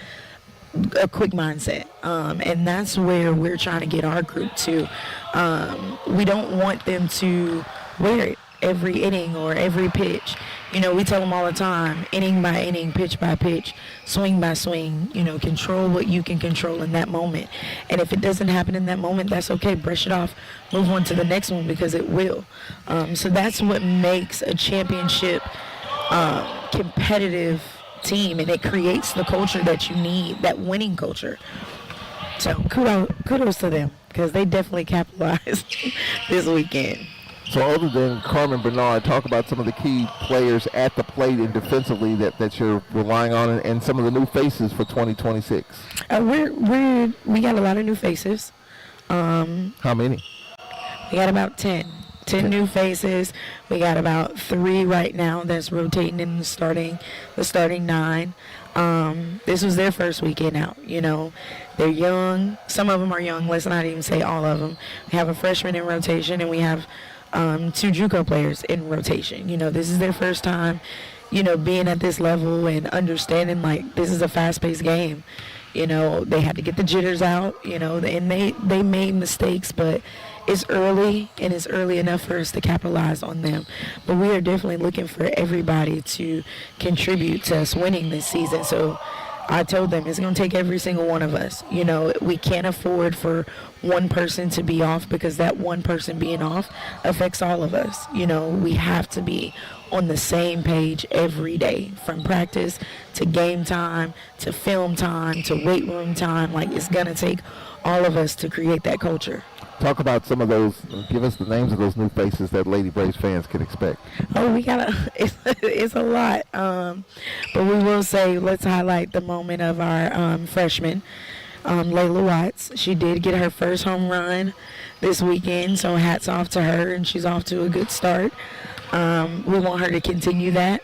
a quick mindset, and that's where we're trying to get our group to. We don't want them to wear it every inning or every pitch. We tell them all the time, inning by inning, pitch by pitch, swing by swing, control what you can control in that moment. And if it doesn't happen in that moment, that's okay. Brush it off, move on to the next one, because it will. So that's what makes a championship competitive team, and it creates the culture that you need, that winning culture. So kudos to them, because they definitely capitalized this weekend. So other than Carmen Bernard, talk about some of the key players at the plate and defensively that you're relying on, and some of the new faces for 2026. We got a lot of new faces. How many? We got about 10 new faces. We got about 3 right now that's rotating in the starting 9. This was their first weekend out. They're young. Some of them are young. Let's not even say all of them. We have a freshman in rotation, and we have 2 JUCO players in rotation. This is their first time, being at this level and understanding, like, this is a fast-paced game. They had to get the jitters out, and they made mistakes, but it's early, and it's early enough for us to capitalize on them. But we are definitely looking for everybody to contribute to us winning this season. So I told them it's going to take every single one of us. We can't afford for one person to be off, because that one person being off affects all of us. We have to be on the same page every day, from practice to game time to film time to weight room time. Like, it's going to take all of us to create that culture. Talk about some of those. Give us the names of those new faces that Lady Braves fans can expect. Oh, it's a lot. But we will say, let's highlight the moment of our freshman, Layla Watts. She did get her first home run this weekend, so hats off to her, and she's off to a good start. We want her to continue that.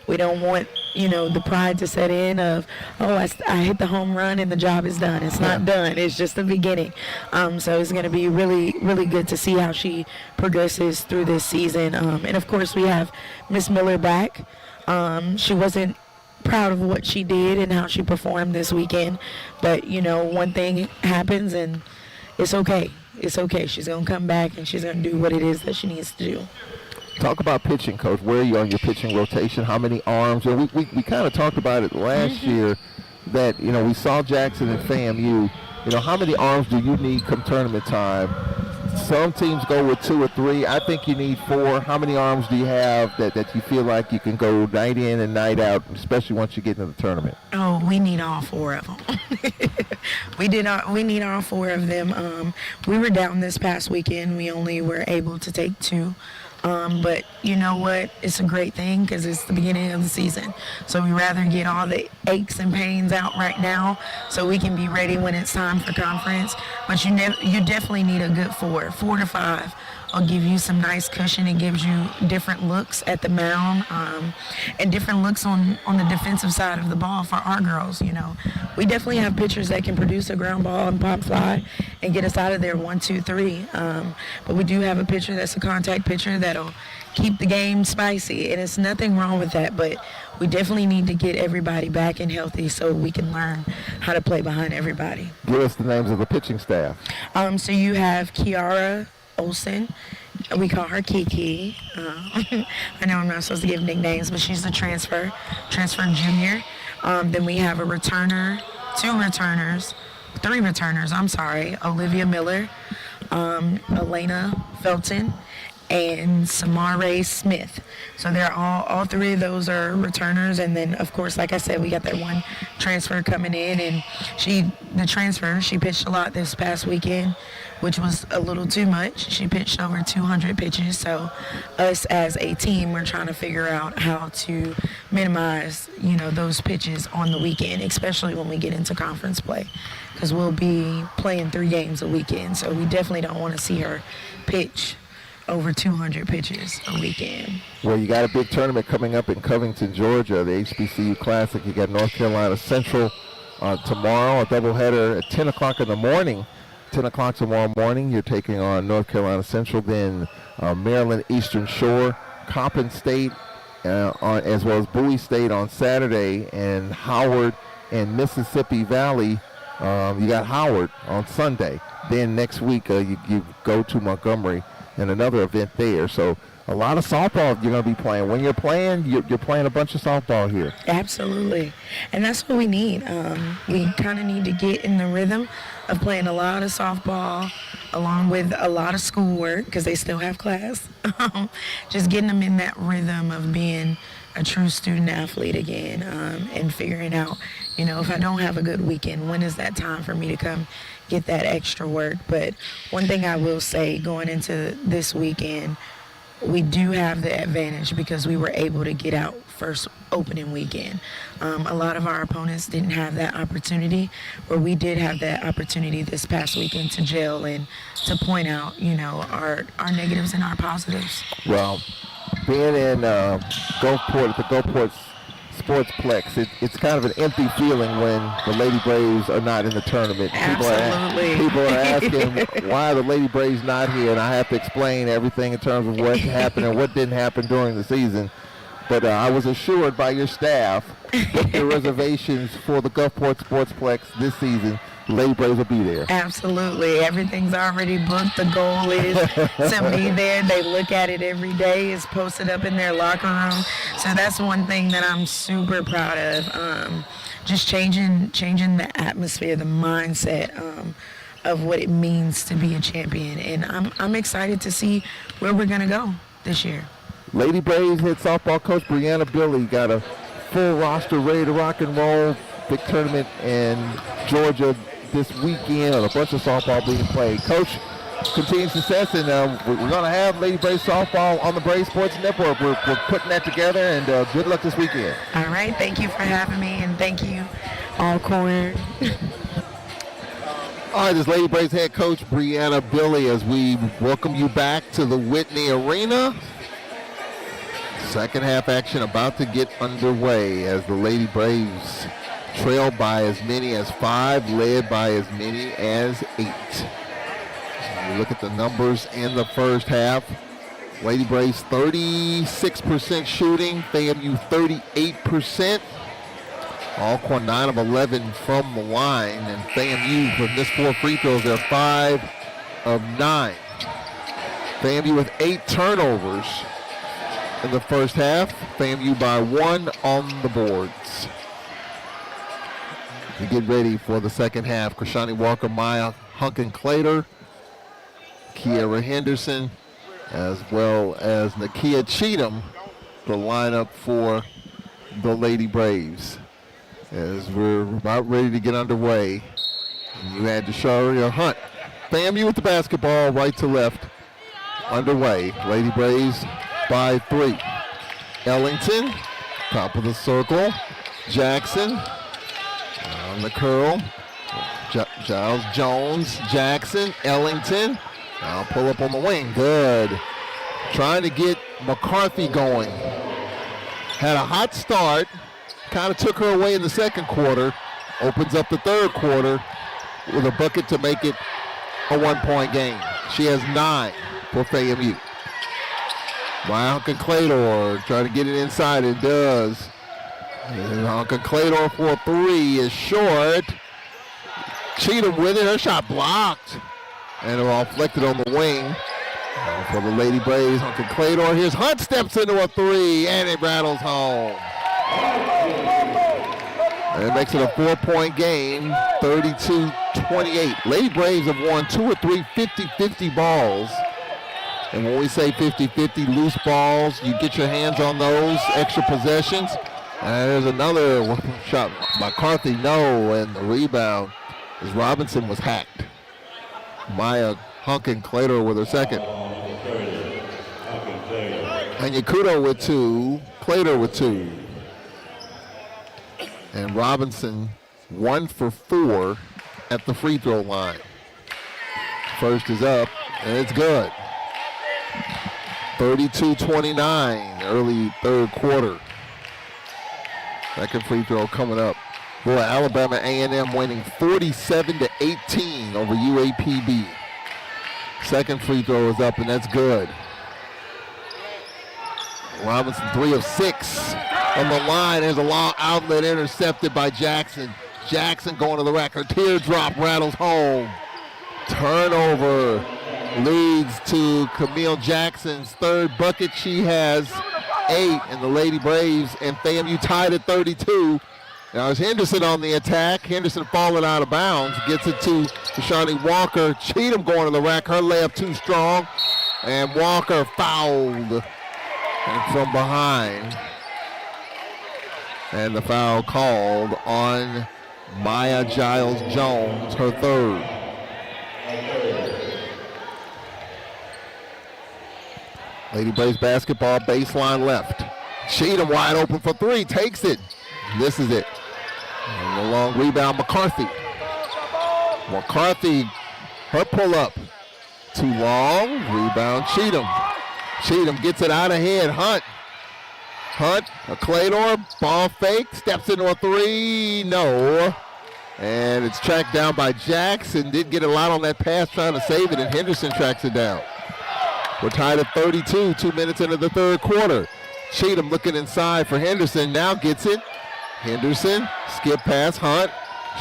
We don't want, the pride to set in of, I hit the home run and the job is done. It's not done. It's just the beginning. So it's going to be really, really good to see how she progresses through this season. And, of course, we have Miss Miller back. She wasn't proud of what she did and how she performed this weekend. But, one thing happens, and it's okay. It's okay. She's going to come back, and she's going to do what it is that she needs to do. Talk about pitching, Coach. Where are you on your pitching rotation? How many arms? Well, we kind of talked about it last year that, we saw Jackson and FAMU. How many arms do you need come tournament time? Some teams go with 2 or 3. I think you need 4. How many arms do you have that you feel like you can go night in and night out, especially once you get into the tournament? Oh, we need all 4 of them. We need all 4 of them. We were down this past weekend. We only were able to take 2. But you know what? It's a great thing because it's the beginning of the season. So we rather get all the aches and pains out right now so we can be ready when it's time for conference. But you definitely need a good 4 to 5. Will give you some nice cushion. It gives you different looks at the mound and different looks on the defensive side of the ball for our girls. We definitely have pitchers that can produce a ground ball and pop fly and get us out of there 1, 2, 3. But we do have a pitcher that's a contact pitcher that'll keep the game spicy, and it's nothing wrong with that. But we definitely need to get everybody back and healthy so we can learn how to play behind everybody. Give us the names of the pitching staff. So you have Kiara Olsen. We call her Kiki. I know I'm not supposed to give nicknames, but she's a transfer junior. Then we have a returner, 3 returners, I'm sorry. Olivia Miller, Elena Felton, and Samare Smith. So they're all 3 of those are returners. And then, of course, like I said, we got that one transfer coming in. And she pitched a lot this past weekend, which was a little too much. She pitched over 200 pitches. So us as a team, we're trying to figure out how to minimize, those pitches on the weekend, especially when we get into conference play, because we'll be playing 3 games a weekend. So we definitely don't want to see her pitch over 200 pitches a weekend. Well, you got a big tournament coming up in Covington, Georgia, the HBCU Classic. You got North Carolina Central tomorrow, a doubleheader at 10 o'clock in the morning. 10 o'clock tomorrow morning, you're taking on North Carolina Central, then Maryland Eastern Shore, Coppin State, as well as Bowie State on Saturday, and Howard and Mississippi Valley. You got Howard on Sunday. Then next week, you go to Montgomery and another event there. So a lot of softball you're going to be playing. When you're playing, you're playing a bunch of softball here. Absolutely. And that's what we need. We kind of need to get in the rhythm of playing a lot of softball along with a lot of schoolwork because they still have class. Just getting them in that rhythm of being a true student athlete again and figuring out, if I don't have a good weekend, when is that time for me to come get that extra work? But one thing I will say going into this weekend, we do have the advantage because we were able to get out first opening weekend. A lot of our opponents didn't have that opportunity, where we did have that opportunity this past weekend to gel and to point out, our negatives and our positives. Well, being in Gulfport, at the Gulfport Sportsplex, it's kind of an empty feeling when the Lady Braves are not in the tournament. Absolutely. People are asking why are the Lady Braves not here, and I have to explain everything in terms of what happened and what didn't happen during the season. But I was assured by your staff that your reservations for the Gulfport Sportsplex this season, the Lady Braves will be there. Absolutely. Everything's already booked. The goal is to be there. They look at it every day. It's posted up in their locker room. So that's one thing that I'm super proud of. Just changing the atmosphere, the mindset of what it means to be a champion. And I'm excited to see where we're going to go this year. Lady Braves head softball coach Brianna Billy got a full roster ready to rock and roll. Big tournament in Georgia this weekend, and a bunch of softball being played. Coach, continued success, and we're going to have Lady Braves softball on the Braves Sports Network. We're putting that together, and good luck this weekend. All right. Thank you for having me, and thank you, Alcorn. All right, this Lady Braves head coach Brianna Billy, as we welcome you back to the Whitney Arena. Second half action about to get underway as the Lady Braves trailed by as many as 5, led by as many as 8. When you look at the numbers in the first half, Lady Braves 36% shooting, FAMU 38%. Alcorn 9 of 11 from the line, and FAMU from this 4 free throws, they're 5 of 9. FAMU with 8 turnovers. in the first half. FAMU by 1 on the boards. We get ready for the second half. Krishani Walker, Maya Hunkin-Clater, Kiera Henderson, as well as Nakia Cheatham, the lineup for the Lady Braves. As we're about ready to get underway, and you had Desharia Hunt. FAMU with the basketball, right to left, underway. Lady Braves by 3. Ellington, top of the circle. Jackson on the curl. Giles Jones, Jackson, Ellington. Now pull up on the wing. Good. Trying to get McCarthy going. Had a hot start. Kind of took her away in the second quarter. Opens up the third quarter with a bucket to make it a 1-point game. She has 9 for FAMU. Hunkin-Clater trying to get it inside. It does. Hunkin-Clater for 3 is short. Cheatham with it. Her shot blocked. And it all reflected on the wing. For the Lady Braves, Hunkin-Clater. Here's Hunt, steps into a 3, and it rattles home. And it makes it a 4-point game, 32-28. Lady Braves have won 2 or 3 50-50 balls. And when we say 50-50, loose balls, you get your hands on those extra possessions. And there's another shot. McCarthy, no, and the rebound as Robinson was hacked. Maya Hunkin-Clater with her second. And Yakuto with 2, Clater with 2. And Robinson 1 for 4 at the free throw line. First is up, and it's good. 32-29, early third quarter. Second free throw coming up. Boy, Alabama A&M winning 47-18 over UAPB. Second free throw is up, and that's good. Robinson 3 of 6 on the line. There's a long outlet intercepted by Jackson. Jackson going to the rack. Her teardrop rattles home. Turnover leads to Camille Jackson's third bucket. She has 8, and the Lady Braves and FAMU tied at 32. Now it's Henderson on the attack. Henderson falling out of bounds. Gets it to Deshauni Walker. Cheatham going to the rack. Her layup too strong. And Walker fouled. And from behind. And the foul called on Maya Giles Jones, her third. Lady Braves basketball, baseline left. Cheatham wide open for 3, takes it. Misses it. And a long rebound, McCarthy. McCarthy, her pull up. Too long, rebound Cheatham. Cheatham gets it out ahead, Hunt. A Claydor, ball fake, steps into a 3, no. And it's tracked down by Jackson. Did get a lot on that pass trying to save it, and Henderson tracks it down. We're tied at 32, 2 minutes into the third quarter. Cheatham looking inside for Henderson, now gets it. Henderson, skip pass, Hunt.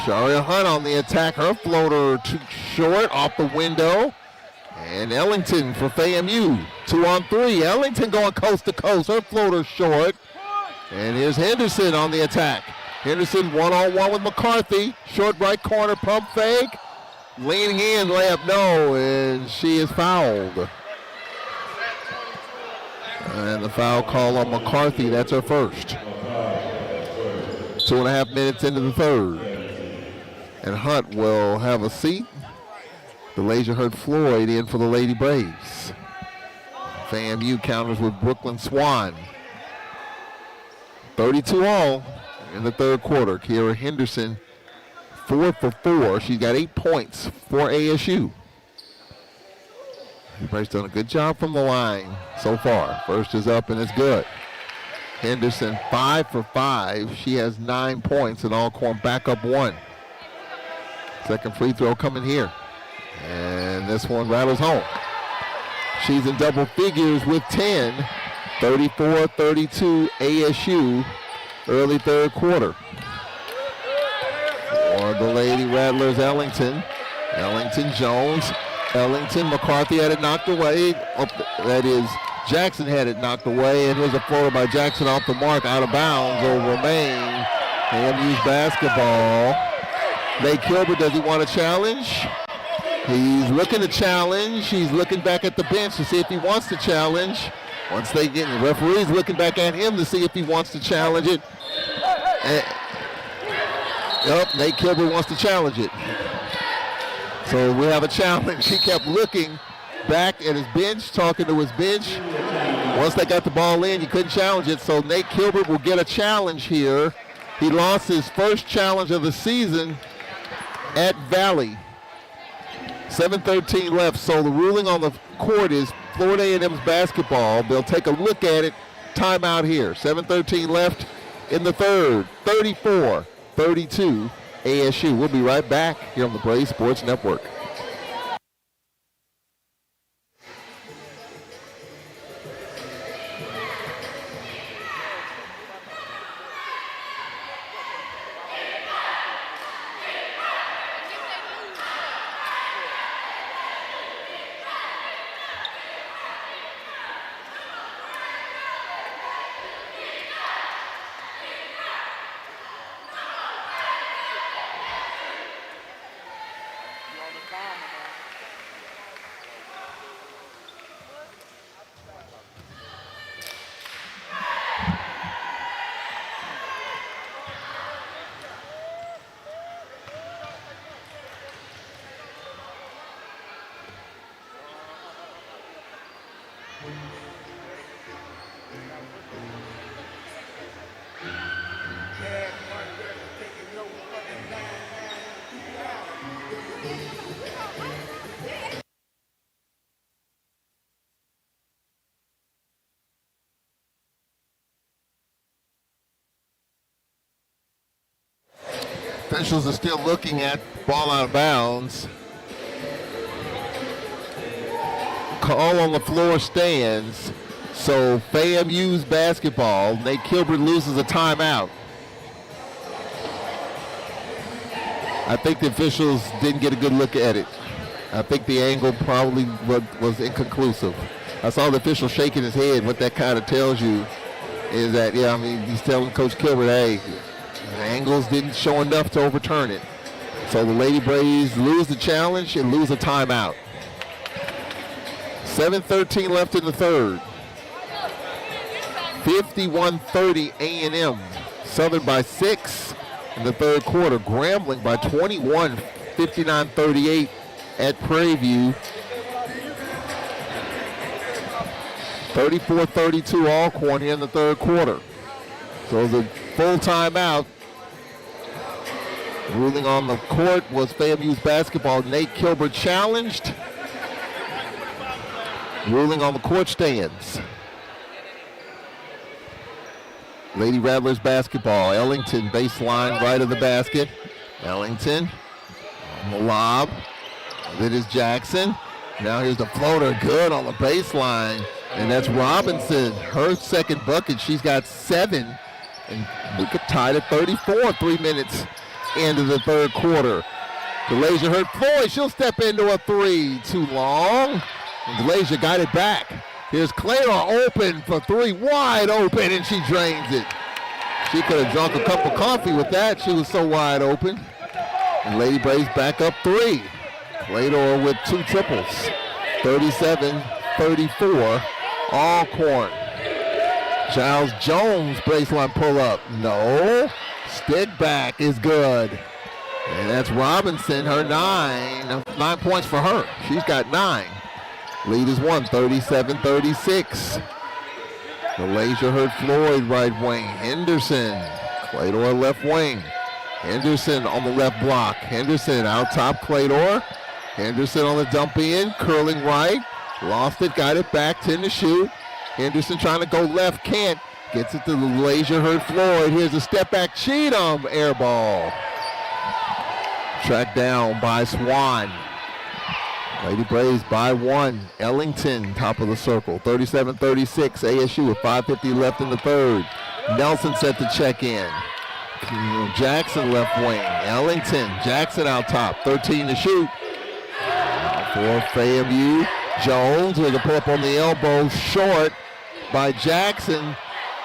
Sharia Hunt on the attack, her floater too short, off the window. And Ellington for FAMU, 2 on 3. Ellington going coast to coast, her floater short. And here's Henderson on the attack. Henderson one-on-one with McCarthy. Short right corner, pump fake. Leaning in, layup no, and she is fouled. And the foul call on McCarthy, that's her first. 2.5 minutes into the third. And Hunt will have a seat. DeLasia Hurt Floyd in for the Lady Braves. FAMU counters with Brooklyn Swan. 32 all in the third quarter. Kiera Henderson 4 for 4. She's got 8 points for ASU. Lady Braves done a good job from the line so far. First is up and it's good. Henderson 5 for 5. She has 9 points and Alcorn back up 1. Second free throw coming here. And this one rattles home. She's in double figures with 10. 34-32 ASU, early third quarter. For the Lady Rattlers, Ellington. Ellington Jones. Ellington, McCarthy had it knocked away. That is Jackson had it knocked away, and here's a floater by Jackson off the mark, out of bounds over Maine. FAMU's basketball. Nate Kilbert, does he want to challenge? He's looking to challenge. He's looking back at the bench to see if he wants to challenge. Once they get, the referee's looking back at him to see if he wants to challenge it. Yep, Nate Kilbert wants to challenge it. So we have a challenge. He kept looking back at his bench, talking to his bench. Once they got the ball in, you couldn't challenge it. So Nate Kilbert will get a challenge here. He lost his first challenge of the season at Valley. 7:13 left, so the ruling on the court is Florida A&M's basketball. They'll take a look at it. Timeout here. 7:13 left in the third. 34-32 ASU. We'll be right back here on the Braves Sports Network. Officials are still looking at ball out of bounds. Call on the floor stands. So FAMU's basketball. Nate Kilbert loses a timeout. I think the officials didn't get a good look at it. I think the angle probably was inconclusive. I saw the official shaking his head. What that kind of tells you is that, yeah, I mean, he's telling Coach Kilbert, hey, the angles didn't show enough to overturn it. So the Lady Braves lose the challenge and lose a timeout. 7:13 left in the third. 51-30 A&M. Southern by 6 in the third quarter. Grambling by 21, 59-38 at Prairie View. 34-32 Alcorn here in the third quarter. So the full timeout. Ruling on the court was FAMU's basketball. Nate Kilbert challenged. Ruling on the court stands. Lady Rattlers basketball. Ellington baseline right of the basket. Ellington on the lob. It is Jackson. Now here's the floater. Good on the baseline. And that's Robinson. Her second bucket. She's got 7. And we could tie it at 34. 3 minutes into the third quarter. DeLasia hurt Floyd. She'll step into a 3. Too long. And DeLasia got it back. Here's Claydor open for 3. Wide open, and she drains it. She could have drunk a cup of coffee with that. She was so wide open. And Lady Braves back up 3. Claydor with 2 triples. 37-34. Alcorn. Giles Jones baseline pull up. No. Stick back is good. And that's Robinson, her 9. 9 points for her. She's got 9. Lead is 1, 37-36. DeLasia hurt Floyd right wing. Henderson. Claydor left wing. Henderson on the left block. Henderson out top Claydor. Henderson on the dump in. Curling right. Lost it. Got it back. 10 to shoot. Henderson trying to go left. Can't. Gets it to DeLasia hurt Floyd. Here's a step back. Cheatham. Air ball. Tracked down by Swan. Lady Braves by 1. Ellington, top of the circle. 37-36. ASU with 5:50 left in the third. Nelson set the check in. Jackson left wing. Ellington. Jackson out top. 13 to shoot. For FAMU. Jones with a pull up on the elbow, short by Jackson.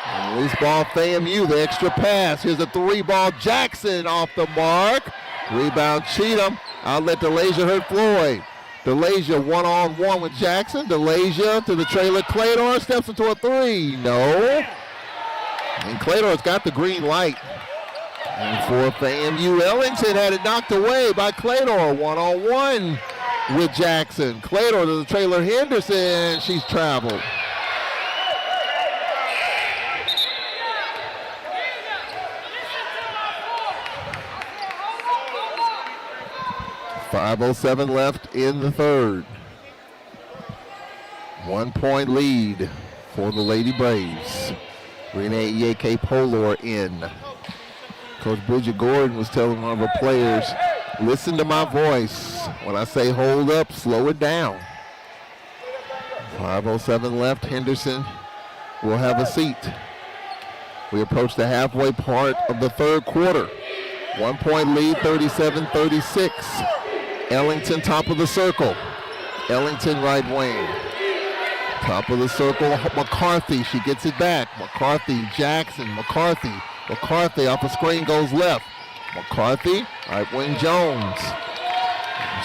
And loose ball FAMU, the extra pass. Here's a 3-ball, Jackson off the mark. Rebound Cheatham, outlet DeLasia hurt Floyd. DeLasia one-on-one with Jackson. DeLasia to the trailer, Clador steps into a 3, no. And Clador's got the green light. And for FAMU, Ellington had it knocked away by Clador, one-on-one with Jackson. Clador to the trailer, Henderson, she's traveled. .507 left in the third. 1 point lead for the Lady Braves. Renee Iyeke Polor in. Coach Bridget Gordon was telling one of her players, listen to my voice. When I say hold up, slow it down. 5:07 left. Henderson will have a seat. We approach the halfway part of the third quarter. 1 point lead, 37-36. Ellington, top of the circle. Ellington, right wing. Top of the circle, McCarthy. She gets it back. McCarthy, Jackson, McCarthy. McCarthy off the screen goes left. McCarthy, right wing Jones.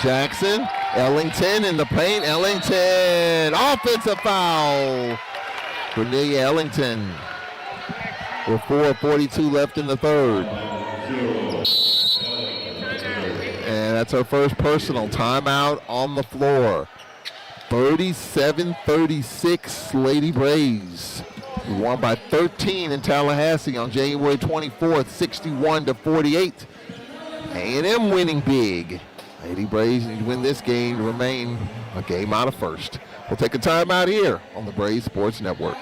Jackson, Ellington in the paint. Ellington, offensive foul. Cornelia Ellington with 4:42 left in the third. And that's her first personal timeout on the floor. 37-36 Lady Braves. We won by 13 in Tallahassee on January 24th, 61-48. A&M winning big. Lady Braves need to win this game to remain a game out of first. We'll take a timeout here on the Braves Sports Network.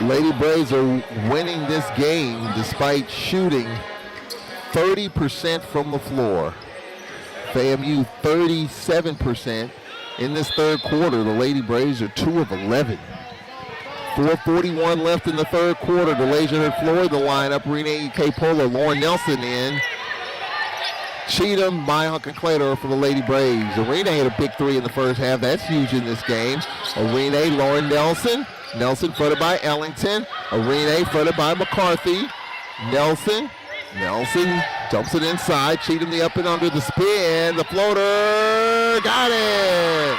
Lady Braves are winning this game despite shooting 30% from the floor. FAMU 37% in this third quarter. The Lady Braves are 2 of 11. 4:41 left in the third quarter. DeLasia hurt Floyd, the lineup. Renee K. Pola, Lauren Nelson in. Cheatham, Myhawk, and Claytor for the Lady Braves. Arena hit a big 3 in the first half. That's huge in this game. Arena, Lauren Nelson. Nelson fronted by Ellington. Arena fronted by McCarthy. Nelson dumps it inside. Cheatham the up and under, the spin. The floater. Got it.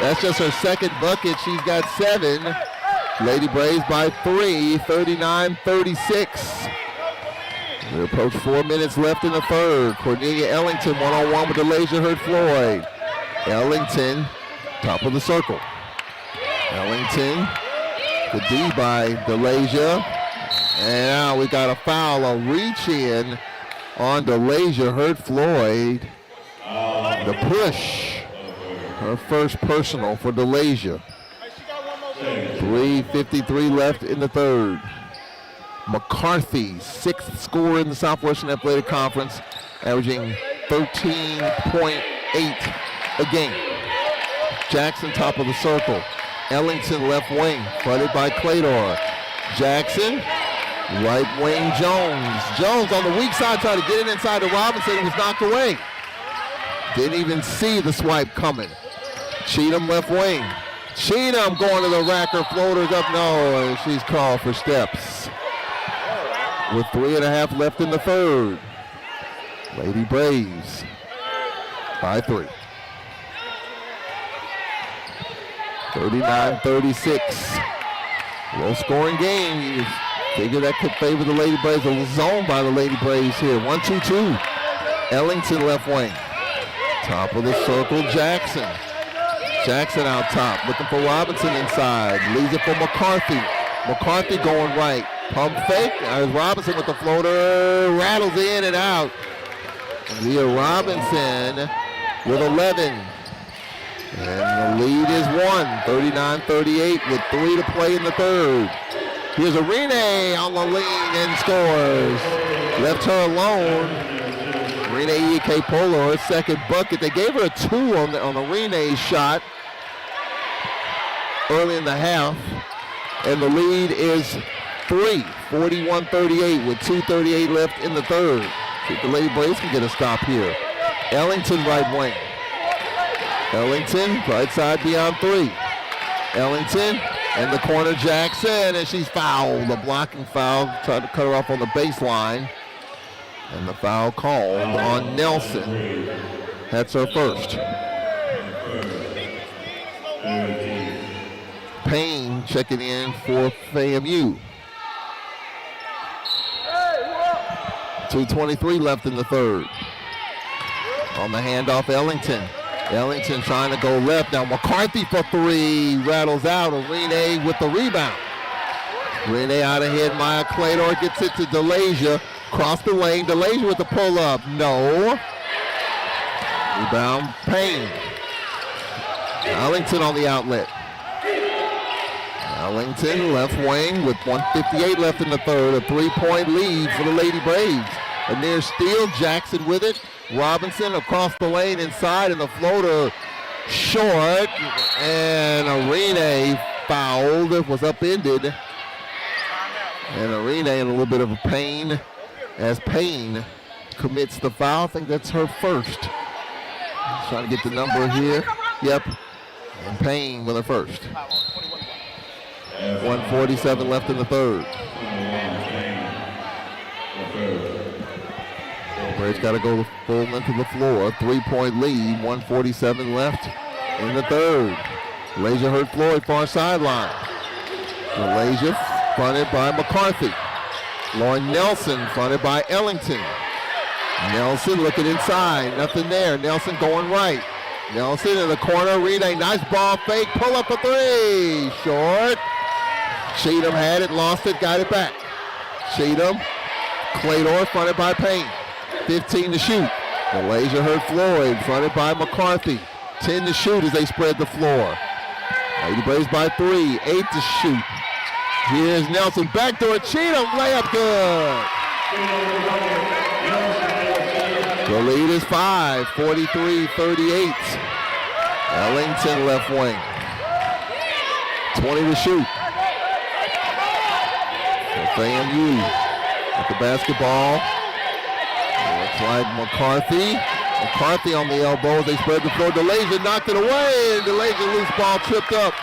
That's just her second bucket. She's got 7. Lady Braves by 3, 39-36. We approach 4 minutes left in the third. Cornelia Ellington one-on-one with DeLasia hurt Floyd. Ellington, top of the circle. Ellington, the D by DeLasia. And now we got a foul, a reach in on DeLasia hurt Floyd. The push, her first personal for DeLasia. 3:53 left in the third. McCarthy, 6th scorer in the Southwestern Athletic Conference, averaging 13.8 a game. Jackson, top of the circle. Ellington, left wing, fronted by Claytor. Jackson, right wing, Jones. Jones on the weak side, trying to get it inside to Robinson. It was knocked away. Didn't even see the swipe coming. Cheatham, left wing. Cheatham going to the rack. Her floater's up. No, and she's called for steps. with 3.5 left in the third. Lady Braves by 3. 39-36. Low scoring game. You figure that could favor the Lady Braves. A zone by the Lady Braves here. 1-2-2. Ellington left wing. Top of the circle, Jackson. Jackson out top, looking for Robinson inside. Leaves it for McCarthy. McCarthy going right. Pump fake. There's Robinson with the floater. Rattles in and out. Leah Robinson with 11. And the lead is 39-38 with 3 to play in the third. Here's Arene on the lean and scores. Left her alone. Arene Ike Polo, her second bucket. They gave her a 2 on Arene's shot early in the half. And the lead is 3, 41-38 with 2:38 left in the third. See if the Lady Braves can get a stop here. Ellington right wing. Ellington, right side beyond 3. Ellington in the corner, Jackson, and she's fouled. A blocking foul, tried to cut her off on the baseline. And the foul called on Nelson. That's her first. Payne checking in for FAMU. 2:23 left in the third. On the handoff, Ellington. Ellington trying to go left. Now McCarthy for 3. Rattles out. Arene with the rebound. Arene out ahead. Maya Claytor gets it to DeLasia. Cross the lane. DeLasia with the pull-up. No. Rebound, Payne. Ellington on the outlet. Ellington left wing with 1:58 left in the third. A 3-point lead for the Lady Braves. A near steal. Jackson with it. Robinson across the lane inside, and the floater short. And Arene fouled. It was upended. And Arene in a little bit of a pain as Payne commits the foul. I think that's her first. Trying to get the number here. Yep. And Payne with her first. 1:47 left in the third. Braves got to go the full length of the floor. 3-point lead. 1:47 left in the third. Lasia hurt Floyd far sideline. Lasia fronted by McCarthy. Lauren Nelson fronted by Ellington. Nelson looking inside. Nothing there. Nelson going right. Nelson in the corner. Arene, nice ball fake. Pull up a 3. Short. Cheatham had it, lost it, got it back. Cheatham. Claytor fronted by Payne. 15 to shoot. Malaysia hurt Floyd, fronted by McCarthy. 10 to shoot as they spread the floor. Lady Braves by 3, 8 to shoot. Here's Nelson, backdoor Cheatham, layup good. The lead is 5, 43-38. Ellington left wing. 20 to shoot. FAMU at the basketball. Looks like McCarthy. McCarthy on the elbow. They spread the floor. DeLasia knocked it away. And DeLasia loose ball tripped up.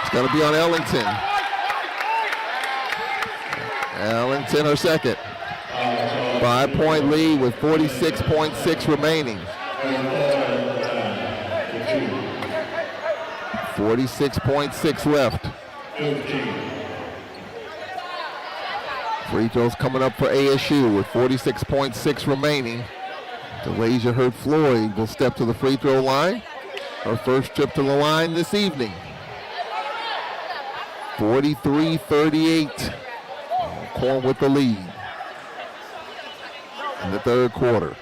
It's going to be on Ellington. Ellington her second. 5-point lead with 46.6 remaining. 46.6 left. Free throws coming up for ASU with 46.6 remaining. DeLasia hurt Floyd will step to the free throw line. Her first trip to the line this evening. 43-38. Alcorn with the lead in the third quarter.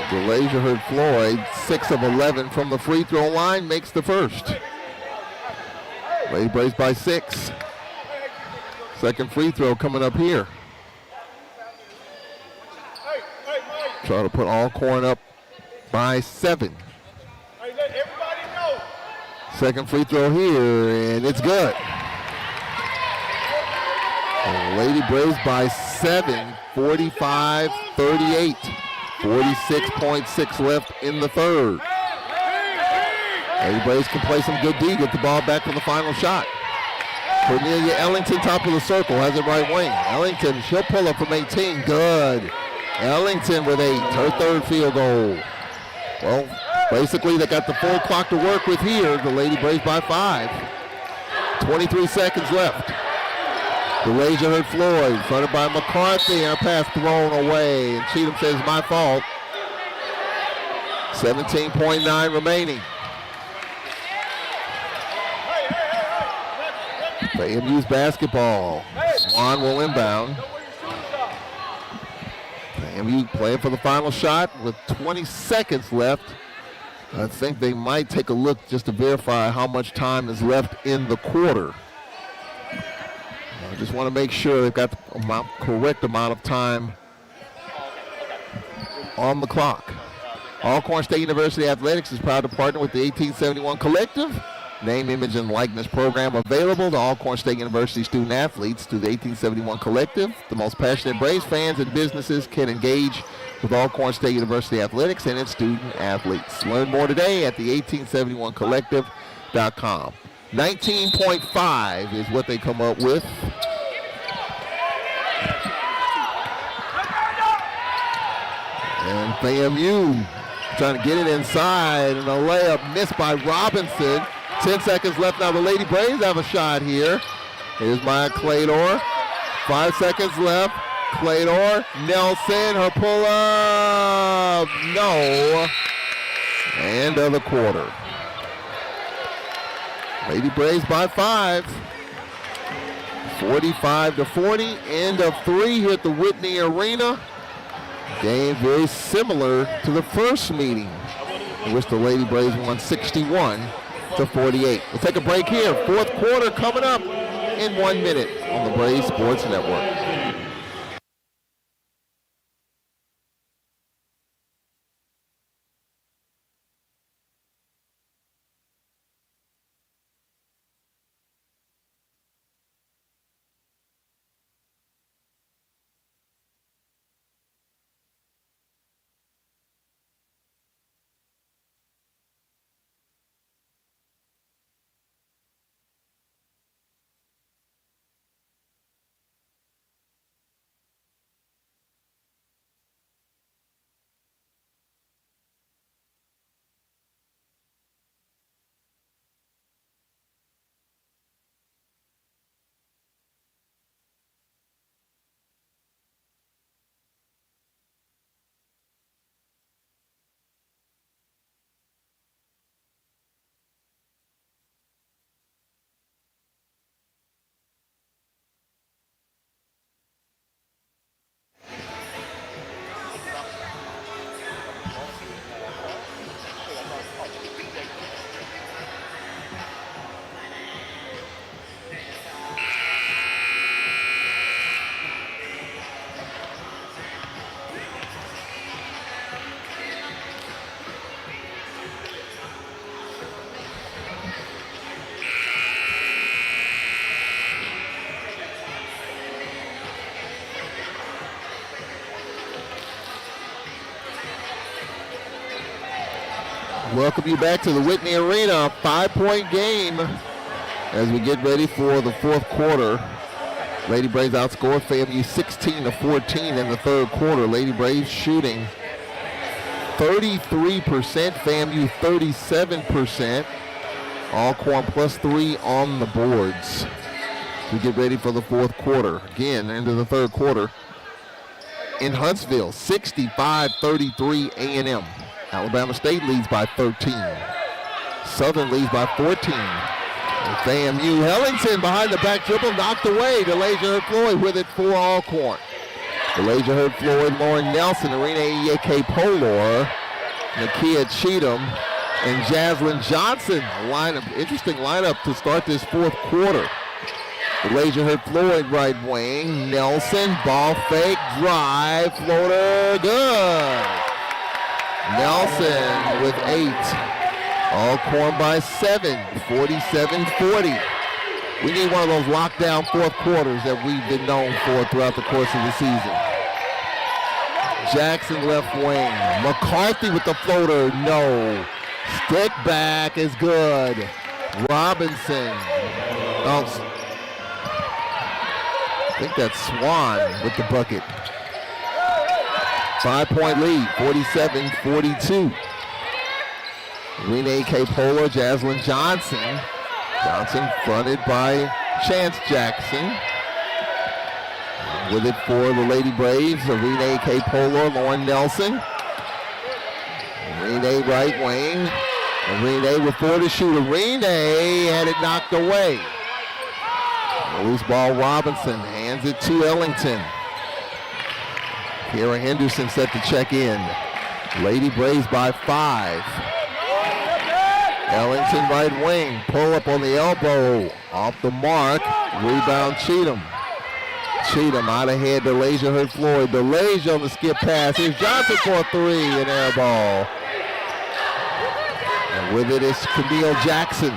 DeLasia hurt Floyd, 6 of 11 from the free throw line, makes the first. Lady Braves by 6. Second free throw coming up here. Try to put Alcorn up by 7. Second free throw here, and it's good. And Lady Braves by 7, 45-38. 46.6 left in the third. Lady Braves can play some good D, get the ball back for the final shot. Cornelia Ellington, top of the circle, has it right wing. Ellington, she'll pull up from 18. Good. Ellington with 8, her third field goal. Well, basically they got the full clock to work with here. The Lady Braves by 5. 23 seconds left. DeLasia hurt Floyd, fronted by McCarthy, and a pass thrown away. And Cheatham says, my fault. 17.9 remaining. FAMU's basketball. Swan will inbound. FAMU playing for the final shot with 20 seconds left. I think they might take a look just to verify how much time is left in the quarter. I just want to make sure they've got the correct amount of time on the clock. Alcorn State University Athletics is proud to partner with the 1871 Collective. Name, image, and likeness program available to Alcorn State University student athletes through the 1871 Collective. The most passionate Braves fans and businesses can engage with Alcorn State University Athletics and its student athletes. Learn more today at the 1871collective.com. 19.5 is what they come up with. And FAMU trying to get it inside, and a layup missed by Robinson. 10 seconds left now. The Lady Braves have a shot here. Here's Maya Clador. 5 seconds left. Clador, Nelson, her pull-up. No. End of the quarter. Lady Braves by 5. 45-40. End of 3 here at the Whitney Arena. Game very similar to the first meeting, in which the Lady Braves won 61-48. We'll take a break here. Fourth quarter coming up in 1 minute on the Braves Sports Network. Welcome you back to the Whitney Arena, 5-point game as we get ready for the fourth quarter. Lady Braves outscored FAMU 16-14 in the third quarter. Lady Braves shooting 33%, FAMU 37%. Alcorn +3 on the boards. We get ready for the fourth quarter. Again, into the third quarter. In Huntsville, 65-33 A&M. Alabama State leads by 13. Southern leads by 14. And FAMU, Ellington behind the back dribble, knocked away. DeLasia hurt Floyd with it for Alcorn. DeLasia hurt Floyd, Lauren Nelson, Arena Iyeke Polor, Nakia Cheatham, and Jaslyn Johnson. A lineup, interesting lineup to start this fourth quarter. DeLasia hurt Floyd right wing. Nelson, ball fake, drive, floater, good. Nelson with 8. Alcorn by 7, 47-40. We need one of those lockdown fourth quarters that we've been known for throughout the course of the season. Jackson left wing. McCarthy with the floater. No. Stick back is good. Robinson. Oh, I think that's Swan with the bucket. 5-point lead, 47-42. Renee K. Polar, Jaslyn Johnson. Johnson fronted by Chance Jackson. With it for the Lady Braves, Renee K. Polar, Lauren Nelson. Renee right wing. Renee with 4 to shoot. Renee had it knocked away. Loose ball, Robinson hands it to Ellington. Kara Henderson set to check in. Lady Braves by 5. Ellington right wing, pull up on the elbow, off the mark, rebound Cheatham. Cheatham out ahead, DeLasia hurt Floyd. DeLasia on the skip pass. Here's Johnson for a 3, an air ball. And with it is Camille Jackson.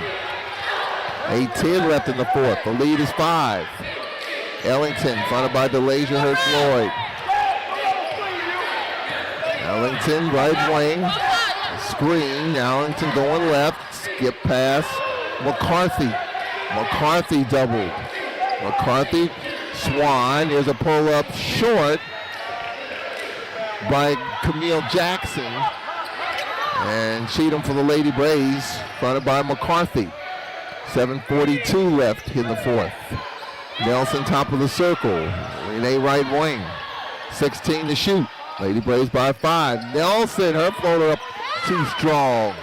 8-10 left in the fourth. The lead is 5. Ellington fronted by DeLasia hurt Floyd. Ellington right wing. Screen. Ellington going left. Skip pass. McCarthy. McCarthy doubled. McCarthy. Swan. There's a pull-up short by Camille Jackson. And Cheatham for the Lady Braves, fronted by McCarthy. 7:42 left in the fourth. Nelson top of the circle. Renee right wing. 16 to shoot. Lady Braves by 5. Nelson, her floater up too strong.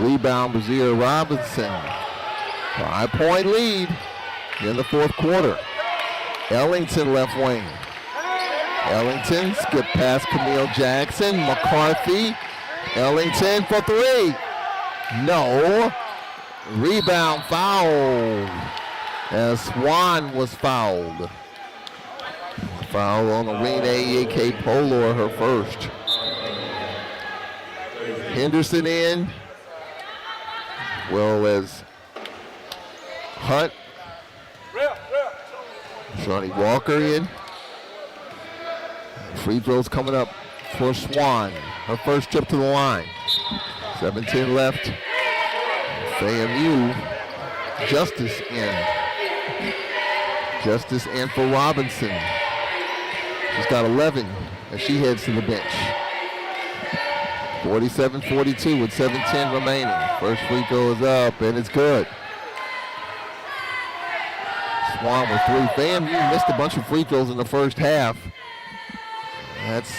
Rebound, Brazier Robinson. 5-point lead in the fourth quarter. Ellington left wing. Ellington skip past Camille Jackson. McCarthy. Ellington for 3. No. Rebound foul. As Swan was fouled. Foul on Renee A.K. Polor, her first. Henderson in. Well as Hunt. Shawnee Walker in. Free throws coming up for Swan. Her first trip to the line. 7:10 left. FAMU. Justice in. Justice in for Robinson. She's got 11 as she heads to the bench. 47-42 with 7:10 remaining. First free throw is up and it's good. Swan with 3. FAMU missed a bunch of free throws in the first half. That's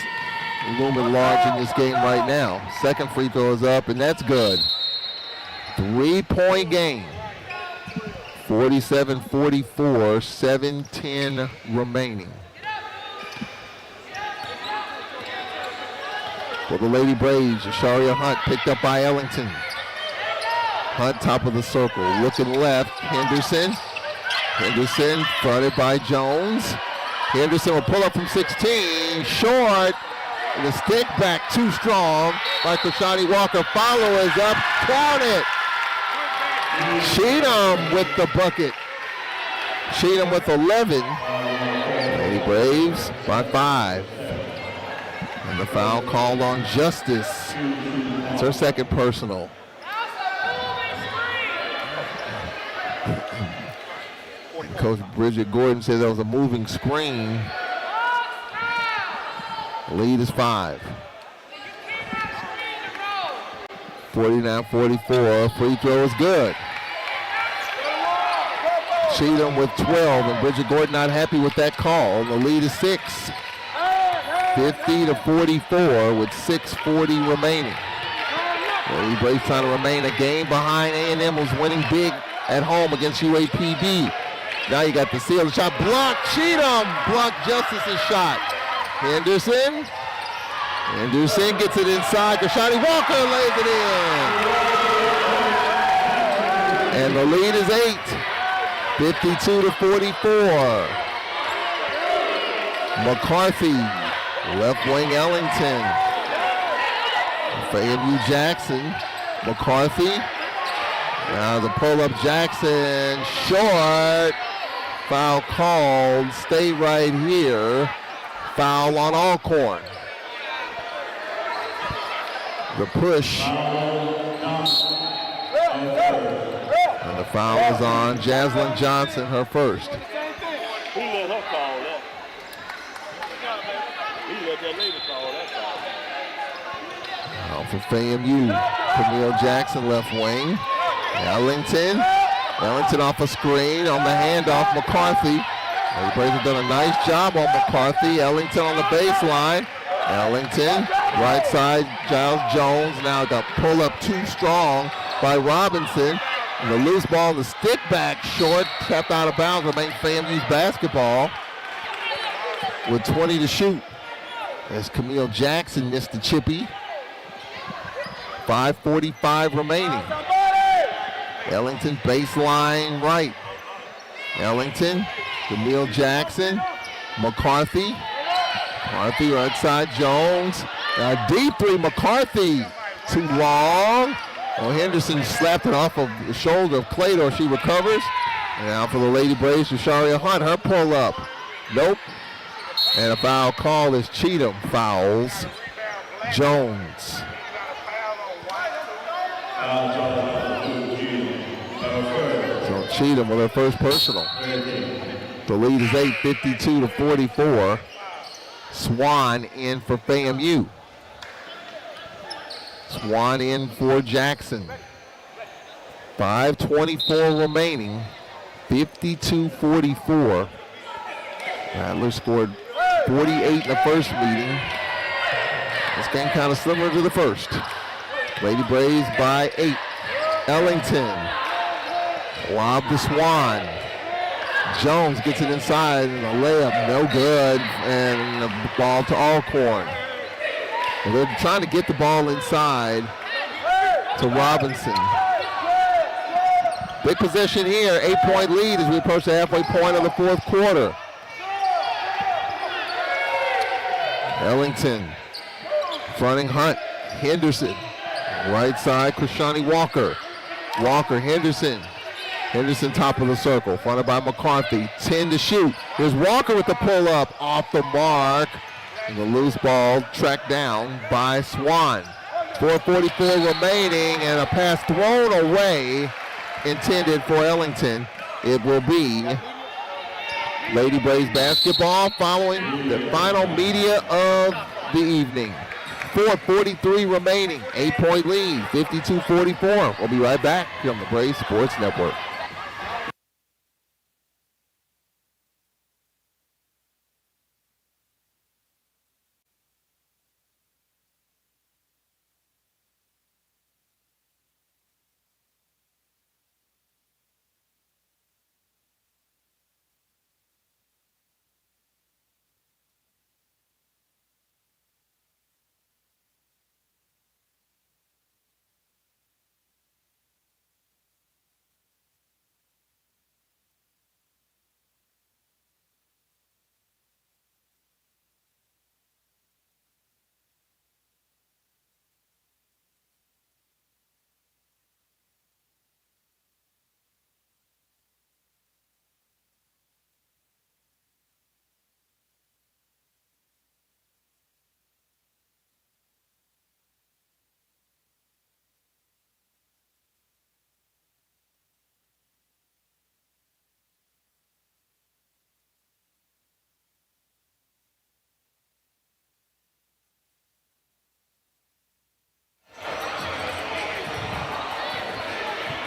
looming large in this game right now. Second free throw is up and that's good. 3-point game. 47-44, 7:10 remaining. For the Lady Braves, Asharia Hunt picked up by Ellington. Hunt top of the circle, looking left, Henderson. Henderson fronted by Jones. Henderson will pull up from 16, short. And the stick back too strong by Krishani Walker. Follow is up, count it. Cheatham with the bucket. Cheatham with 11. Lady Braves by 5. And the foul called on Justice. It's her second personal. Coach Bridget Gordon said that was a moving screen. Lead is 5. 49-44. Free throw is good. Cheatham with 12, and Bridget Gordon not happy with that call. The lead is 6. 50-44 with 6:40 remaining. Lady Braves trying to remain a game behind. A&M was winning big at home against UAPB. Now you got the seal. The shot blocked. Cheatham blocked Justice's shot. Henderson. Henderson gets it inside. Krishani Walker lays it in. And the lead is 8. 52-44. McCarthy. Left wing Ellington. FAMU Jackson. McCarthy. Now the pull-up Jackson. Short. Foul called. Stay right here. Foul on Alcorn. The push. And the foul is on Jaslyn Johnson, her first. He let her call that. He let that lady call that foul. Now for FAMU, Camille Jackson left wing. Ellington off a screen on the handoff, McCarthy. The Braves have done a nice job on McCarthy. Ellington on the baseline. Ellington, right side, Giles Jones. Now got pull up too strong by Robinson. And the loose ball, the stick back short, tapped out of bounds, remains FAMU's basketball with 20 to shoot. As Camille Jackson missed the chippy. 5:45 remaining. Ellington baseline right. Ellington, Camille Jackson, McCarthy. McCarthy right side, Jones. Deep three, McCarthy. Too long. Well, Henderson slapped it off of the shoulder of Claytor. She recovers. And now for the Lady Braves, Jasharia Hunt, her pull up. Nope. And a foul call is Cheatham fouls Jones. So Cheatham with her first personal. The lead is 8, 52 to 44. Swan in for FAMU. Swan in for Jackson. 5:24 remaining. 52-44. Rattler scored 48 in the first meeting. This game kind of similar to the first. Lady Braves by 8. Ellington. Lob to Swan. Jones gets it inside and a layup, no good. And the ball to Alcorn. Well, they're trying to get the ball inside to Robinson. Big possession here, 8-point lead as we approach the halfway point of the fourth quarter. Ellington, fronting Hunt, Henderson, right side, Krishani Walker. Walker, Henderson. Henderson top of the circle, fronted by McCarthy, 10 to shoot. Here's Walker with the pull-up, off the mark. And the loose ball tracked down by Swan. 4:44 remaining and a pass thrown away intended for Ellington. It will be Lady Braves basketball following the final media of the evening. 4:43 remaining, 8-point lead, 52-44. We'll be right back here on the Braves Sports Network.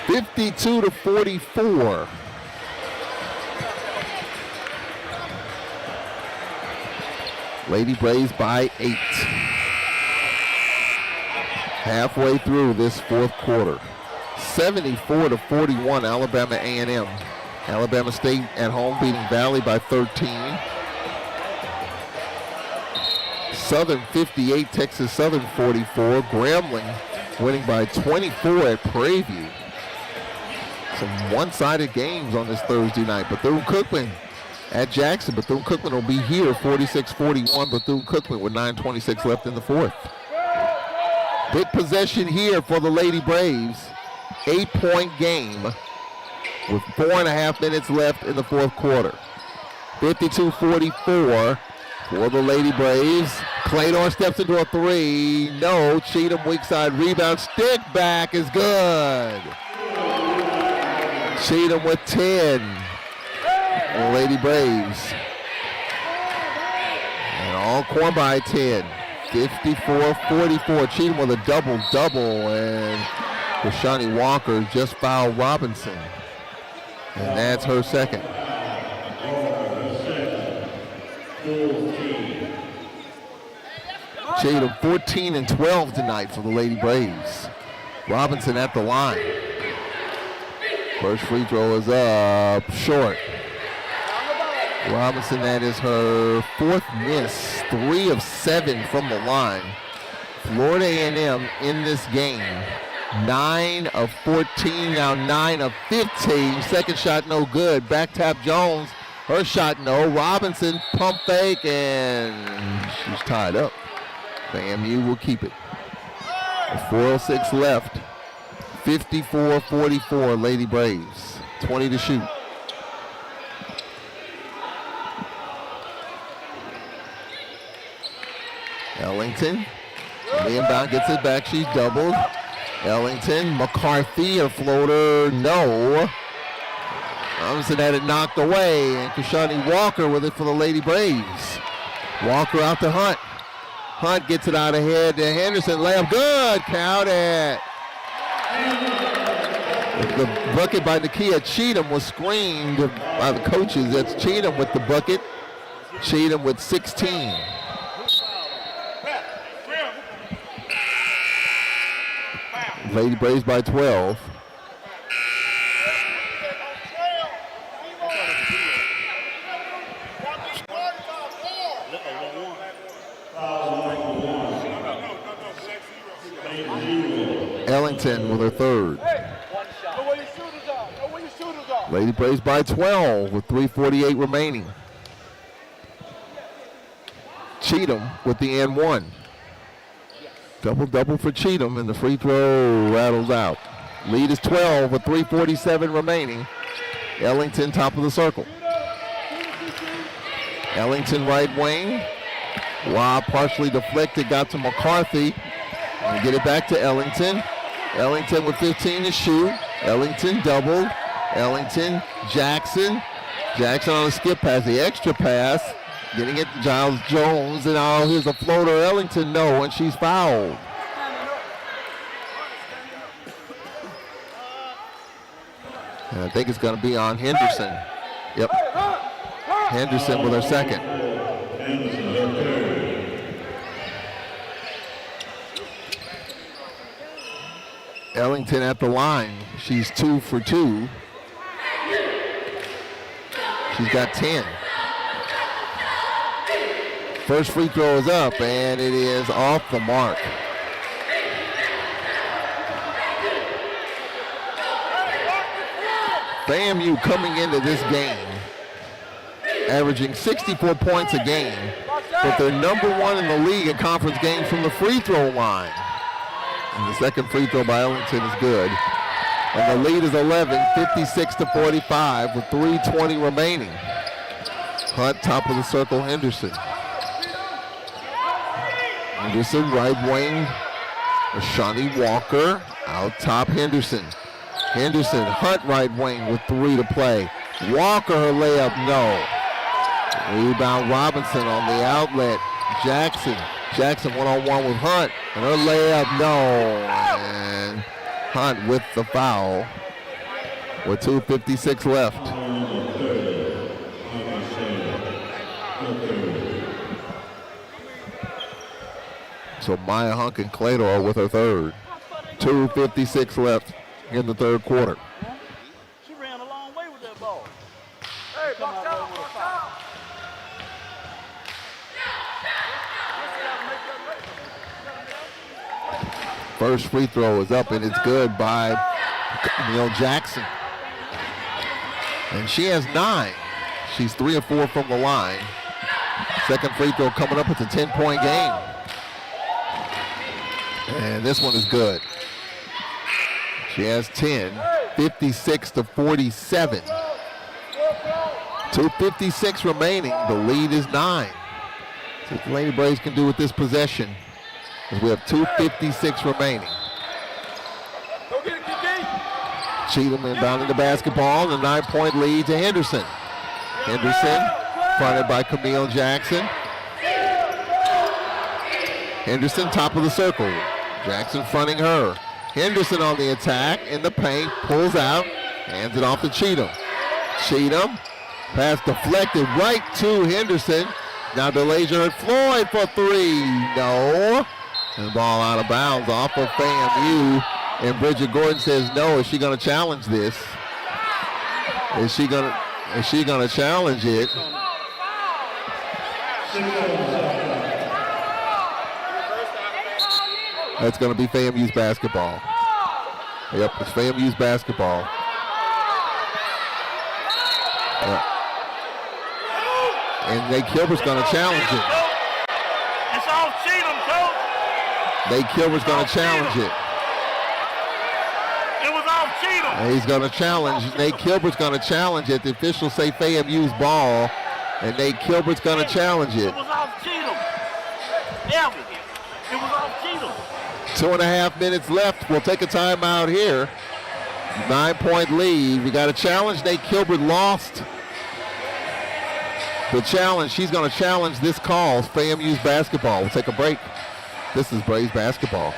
(52 to 44). Lady Braves by 8. Halfway through this fourth quarter. 74 to 41, Alabama A&M. Alabama State at home beating Valley by 13. Southern 58, Texas Southern 44. Grambling winning by 24 at Prairie View. Some one-sided games on this Thursday night. Bethune-Cookman at Jackson. Bethune-Cookman will be here 46-41. Bethune-Cookman with 9:26 left in the fourth. Big possession here for the Lady Braves. 8-point game with 4.5 minutes left in the fourth quarter. 52-44. For the Lady Braves, Claydor steps into a three. No, Cheatham weak side rebound. Stick back is good. Cheatham with 10. The Lady Braves. And Alcorn by 10. 54-44. Cheatham with a double-double. And Rashani Walker just fouled Robinson. And that's her second. Cheatham 14 and 12 tonight for the Lady Braves. Robinson at the line. First free throw is up short. Robinson, that is her fourth miss, 3 of 7 from the line. Florida A&M in this game, 9 of 14, now 9 of 15. Second shot no good. Back tap Jones, her shot no. Robinson pump fake and she's tied up. FAMU will keep it. 4:06 left. 54-44 Lady Braves. 20 to shoot. Ellington. The inbound gets it back. She's doubled. Ellington. McCarthy, a floater. No. Robinson had it knocked away. And Kashani Walker with it for the Lady Braves. Walker out to Hunt. Hunt gets it out ahead to Henderson. Layup good. Count it. The bucket by Nakia Cheatham was screened by the coaches. That's Cheatham with the bucket. Cheatham with 16. Lady Braves by 12. Ellington with her third. Lady Braves by 12 with 3:48 remaining. Cheatham with the and one. Double-double for Cheatham, and the free throw rattles out. Lead is 12 with 3:47 remaining. Ellington top of the circle. Ellington right wing. Lob partially deflected, got to McCarthy. And get it back to Ellington. Ellington with 15 to shoot. Ellington doubled. Ellington, Jackson. Jackson on a skip pass, the extra pass. Getting it to Giles Jones, and oh, here's a floater. Ellington, no, and she's fouled. And I think it's going to be on Henderson. Yep. Henderson with her second. Ellington at the line. She's 2 for 2. She's got 10. First free throw is up, and it is off the mark. FAMU coming into this game, averaging 64 points a game, but they're number 1 in the league in conference games from the free throw line. And the second free throw by Ellington is good. And the lead is 11, 56-45 with 3:20 remaining. Hunt top of the circle, Henderson. Henderson right wing. Rashani Walker out top, Henderson. Henderson, Hunt right wing with 3 to play. Walker, her layup, no. Rebound Robinson on the outlet. Jackson one-on-one with Hunt, and her layup, no. And Hunt with the foul with 2:56 left. So Maya Hunk and Claydor with her third. 2:56 left in the third quarter. She ran a long way with that ball. Hey, box out. First free throw is up, and it's good by Neil Jackson. And she has 9. She's 3 of 4 from the line. Second free throw coming up. It's a 10-point game. And this one is good. She has 10, 56-47. 2:56 remaining. The lead is 9. What the Lady Braves can do with this possession, as we have 2:56 remaining. Cheatham inbounding the basketball, and a 9-point lead to Henderson. Henderson fronted by Camille Jackson. Henderson top of the circle. Jackson fronting her. Henderson on the attack in the paint, pulls out, hands it off to Cheatham. Cheatham, pass deflected right to Henderson. Now DeLazier and Floyd for three. No. And the ball out of bounds off of FAMU. And Bridget Gordon says no. Is she going to challenge this? Is she going to challenge it? That's going to be FAMU's basketball. Yep, it's FAMU's basketball. Yep. And Nate Kilbert's going to challenge it. It's off Cheatham, coach. Nate Kilbert's going to challenge it. It was off Cheatham. And he's going to challenge. Nate Kilbert's going to challenge it. The officials say FAMU's ball, and Nate Kilbert's going to challenge it. It was off Cheatham. Evan, it was off Cheatham. 2.5 minutes left. We'll take a timeout here. 9-point lead. We got a challenge. Nate Kilbert lost the challenge. She's going to challenge this call. It's FAMU's basketball. We'll take a break. This is Braves basketball.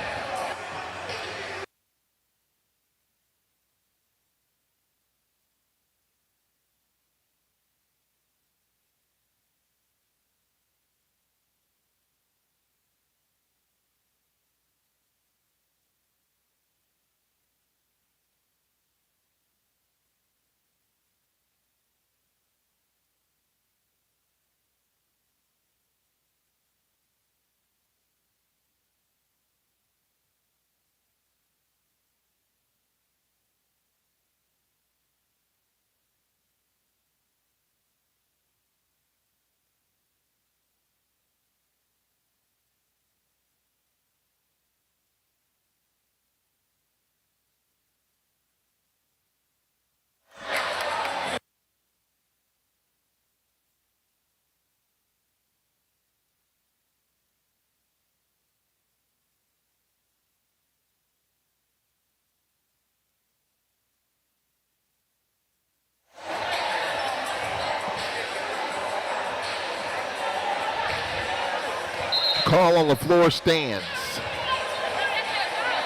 Call on the floor stands.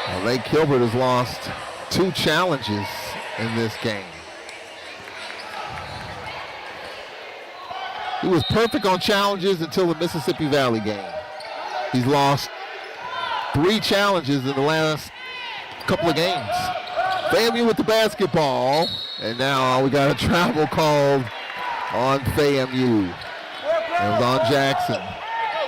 Well, Nate Kilbert has lost 2 challenges in this game. He was perfect on challenges until the Mississippi Valley game. He's lost 3 challenges in the last couple of games. FAMU with the basketball, and now we got a travel called on FAMU. It was on Jackson.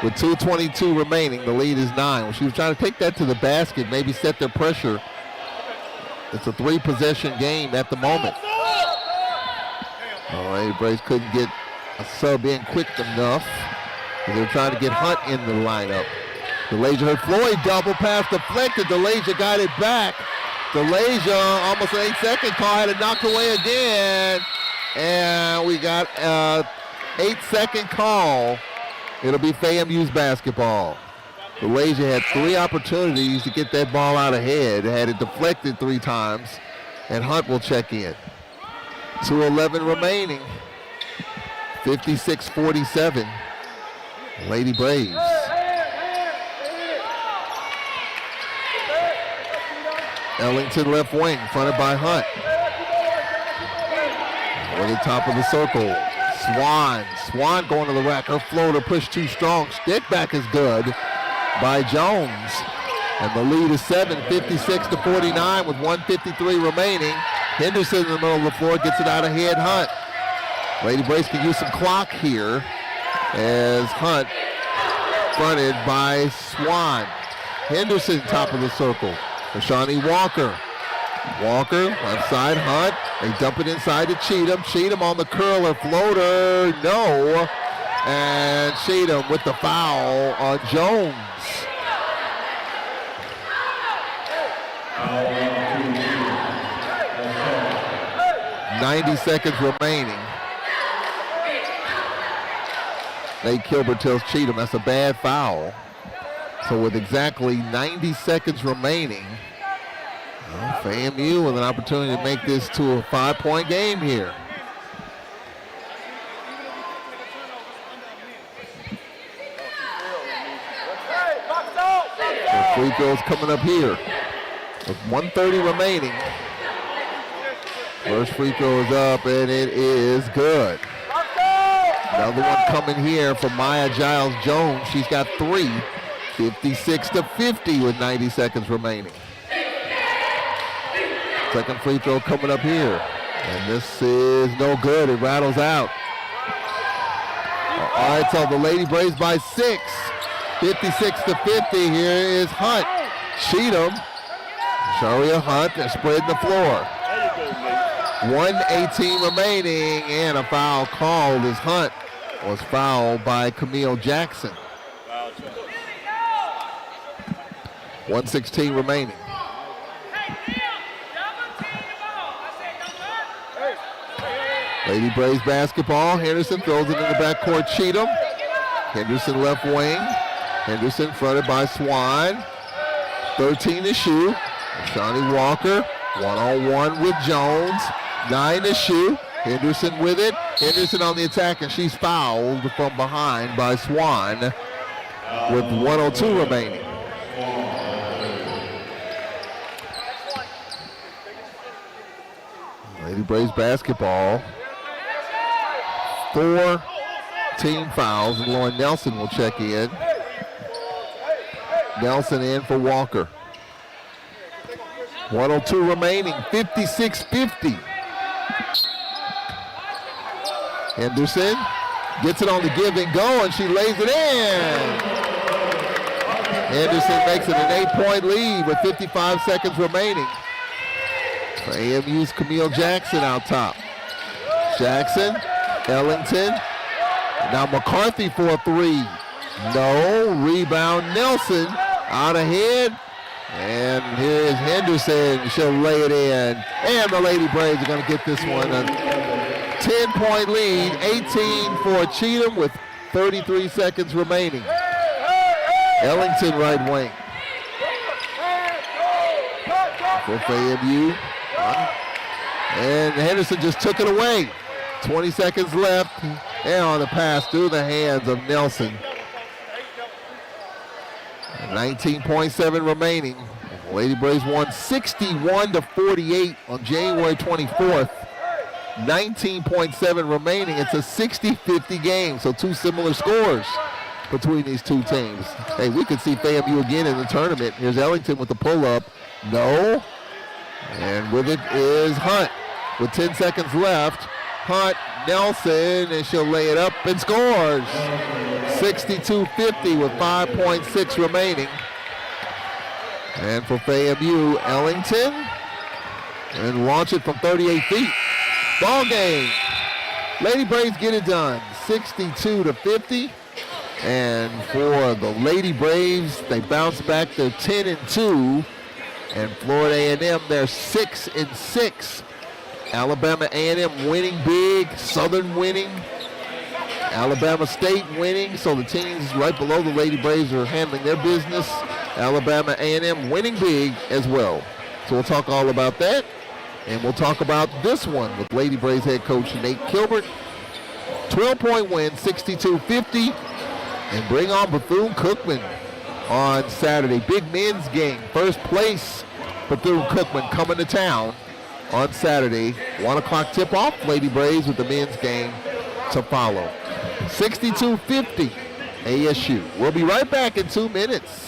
With 2:22 remaining, the lead is 9. Well, she was trying to take that to the basket, maybe set their pressure. It's a 3-possession game at the moment. All right, Braves couldn't get a sub in quick enough. They're trying to get Hunt in the lineup. DeLazier had Floyd double pass deflected. DeLazier got it back. DeLazier, almost an 8-second call, had it knocked away again. And we got an 8-second call. It'll be FAMU's basketball. DeLazier had 3 opportunities to get that ball out ahead. Had it deflected 3 times, and Hunt will check in. 2:11 remaining. 56-47. Lady Braves. Ellington left wing, fronted by Hunt. Over the top of the circle. Swan going to the rack. Her floater pushed too strong. Stick back is good by Jones. And the lead is 7, 56-49 with 1:53 remaining. Henderson in the middle of the floor gets it out ahead. Hunt. Lady Braves can use some clock here as Hunt fronted by Swan. Henderson top of the circle. For Shawnee Walker. Walker, left side, Hunt. They dump it inside to Cheatham. Cheatham on the curler floater. No. And Cheatham with the foul on Jones. .90 seconds remaining. Nate Kilbert tells Cheatham that's a bad foul. So with exactly 90 seconds remaining, FAMU with an opportunity to make this to a 5-point game here. The free throws coming up here with 1:30 remaining. First free throw is up, and it is good. Another one coming here from Maya Giles-Jones. She's got 3, 56-50 with 90 seconds remaining. Second free throw coming up here, and this is no good. It rattles out. All right, so the Lady Braves by 6, 56-50. Here is Hunt. Cheatham, Sharia Hunt, they're spreading the floor. 1:18 remaining, and a foul called as Hunt was fouled by Camille Jackson. 1:16 remaining. Lady Braves basketball. Henderson throws it in the backcourt. Cheatham. Henderson left wing. Henderson fronted by Swan. 13 to shoot. Shawnee Walker one-on-one with Jones. 9 to shoot. Henderson with it. Henderson on the attack, and she's fouled from behind by Swan with 1:02 remaining. Lady Braves basketball. 4 team fouls, and Lauren Nelson will check in. Nelson in for Walker. 1:02 remaining, 56-50. Henderson gets it on the give and go, and she lays it in. Henderson makes it an 8-point lead with 55 seconds remaining. For AMU's Camille Jackson out top. Jackson, Ellington. Now McCarthy for a 3. No. Rebound Nelson out ahead. And here's Henderson. She'll lay it in. And the Lady Braves are going to get this one. A 10-point lead. 18 for Cheatham with 33 seconds remaining. Ellington right wing. For FAMU. And Henderson just took it away. 20 seconds left. And on the pass through the hands of Nelson. 19.7 remaining. Lady Braves won 61-48 on January 24th. 19.7 remaining. It's a 60-50 game, so 2 similar scores between these two teams. Hey, we could see FAMU again in the tournament. Here's Ellington with the pull-up. No. And with it is Hunt. With 10 seconds left, Hunt, Nelson, and she'll lay it up and scores. 62-50 with 5.6 remaining. And for FAMU, Ellington, and launch it from 38 feet. Ball game. Lady Braves get it done, 62-50. And for the Lady Braves, they bounce back. They're 10-2. And Florida A&M, they're 6-6. Alabama A&M winning big, Southern winning, Alabama State winning, so the teams right below the Lady Braves are handling their business. Alabama A&M winning big as well. So we'll talk all about that, and we'll talk about this one with Lady Braves head coach Nate Kilbert. 12-point win, 62-50, and bring on Bethune-Cookman on Saturday. Big men's game, first place Bethune-Cookman coming to town on Saturday. 1 o'clock tip-off, Lady Braves with the men's game to follow. 62-50 ASU. We'll be right back in 2 minutes.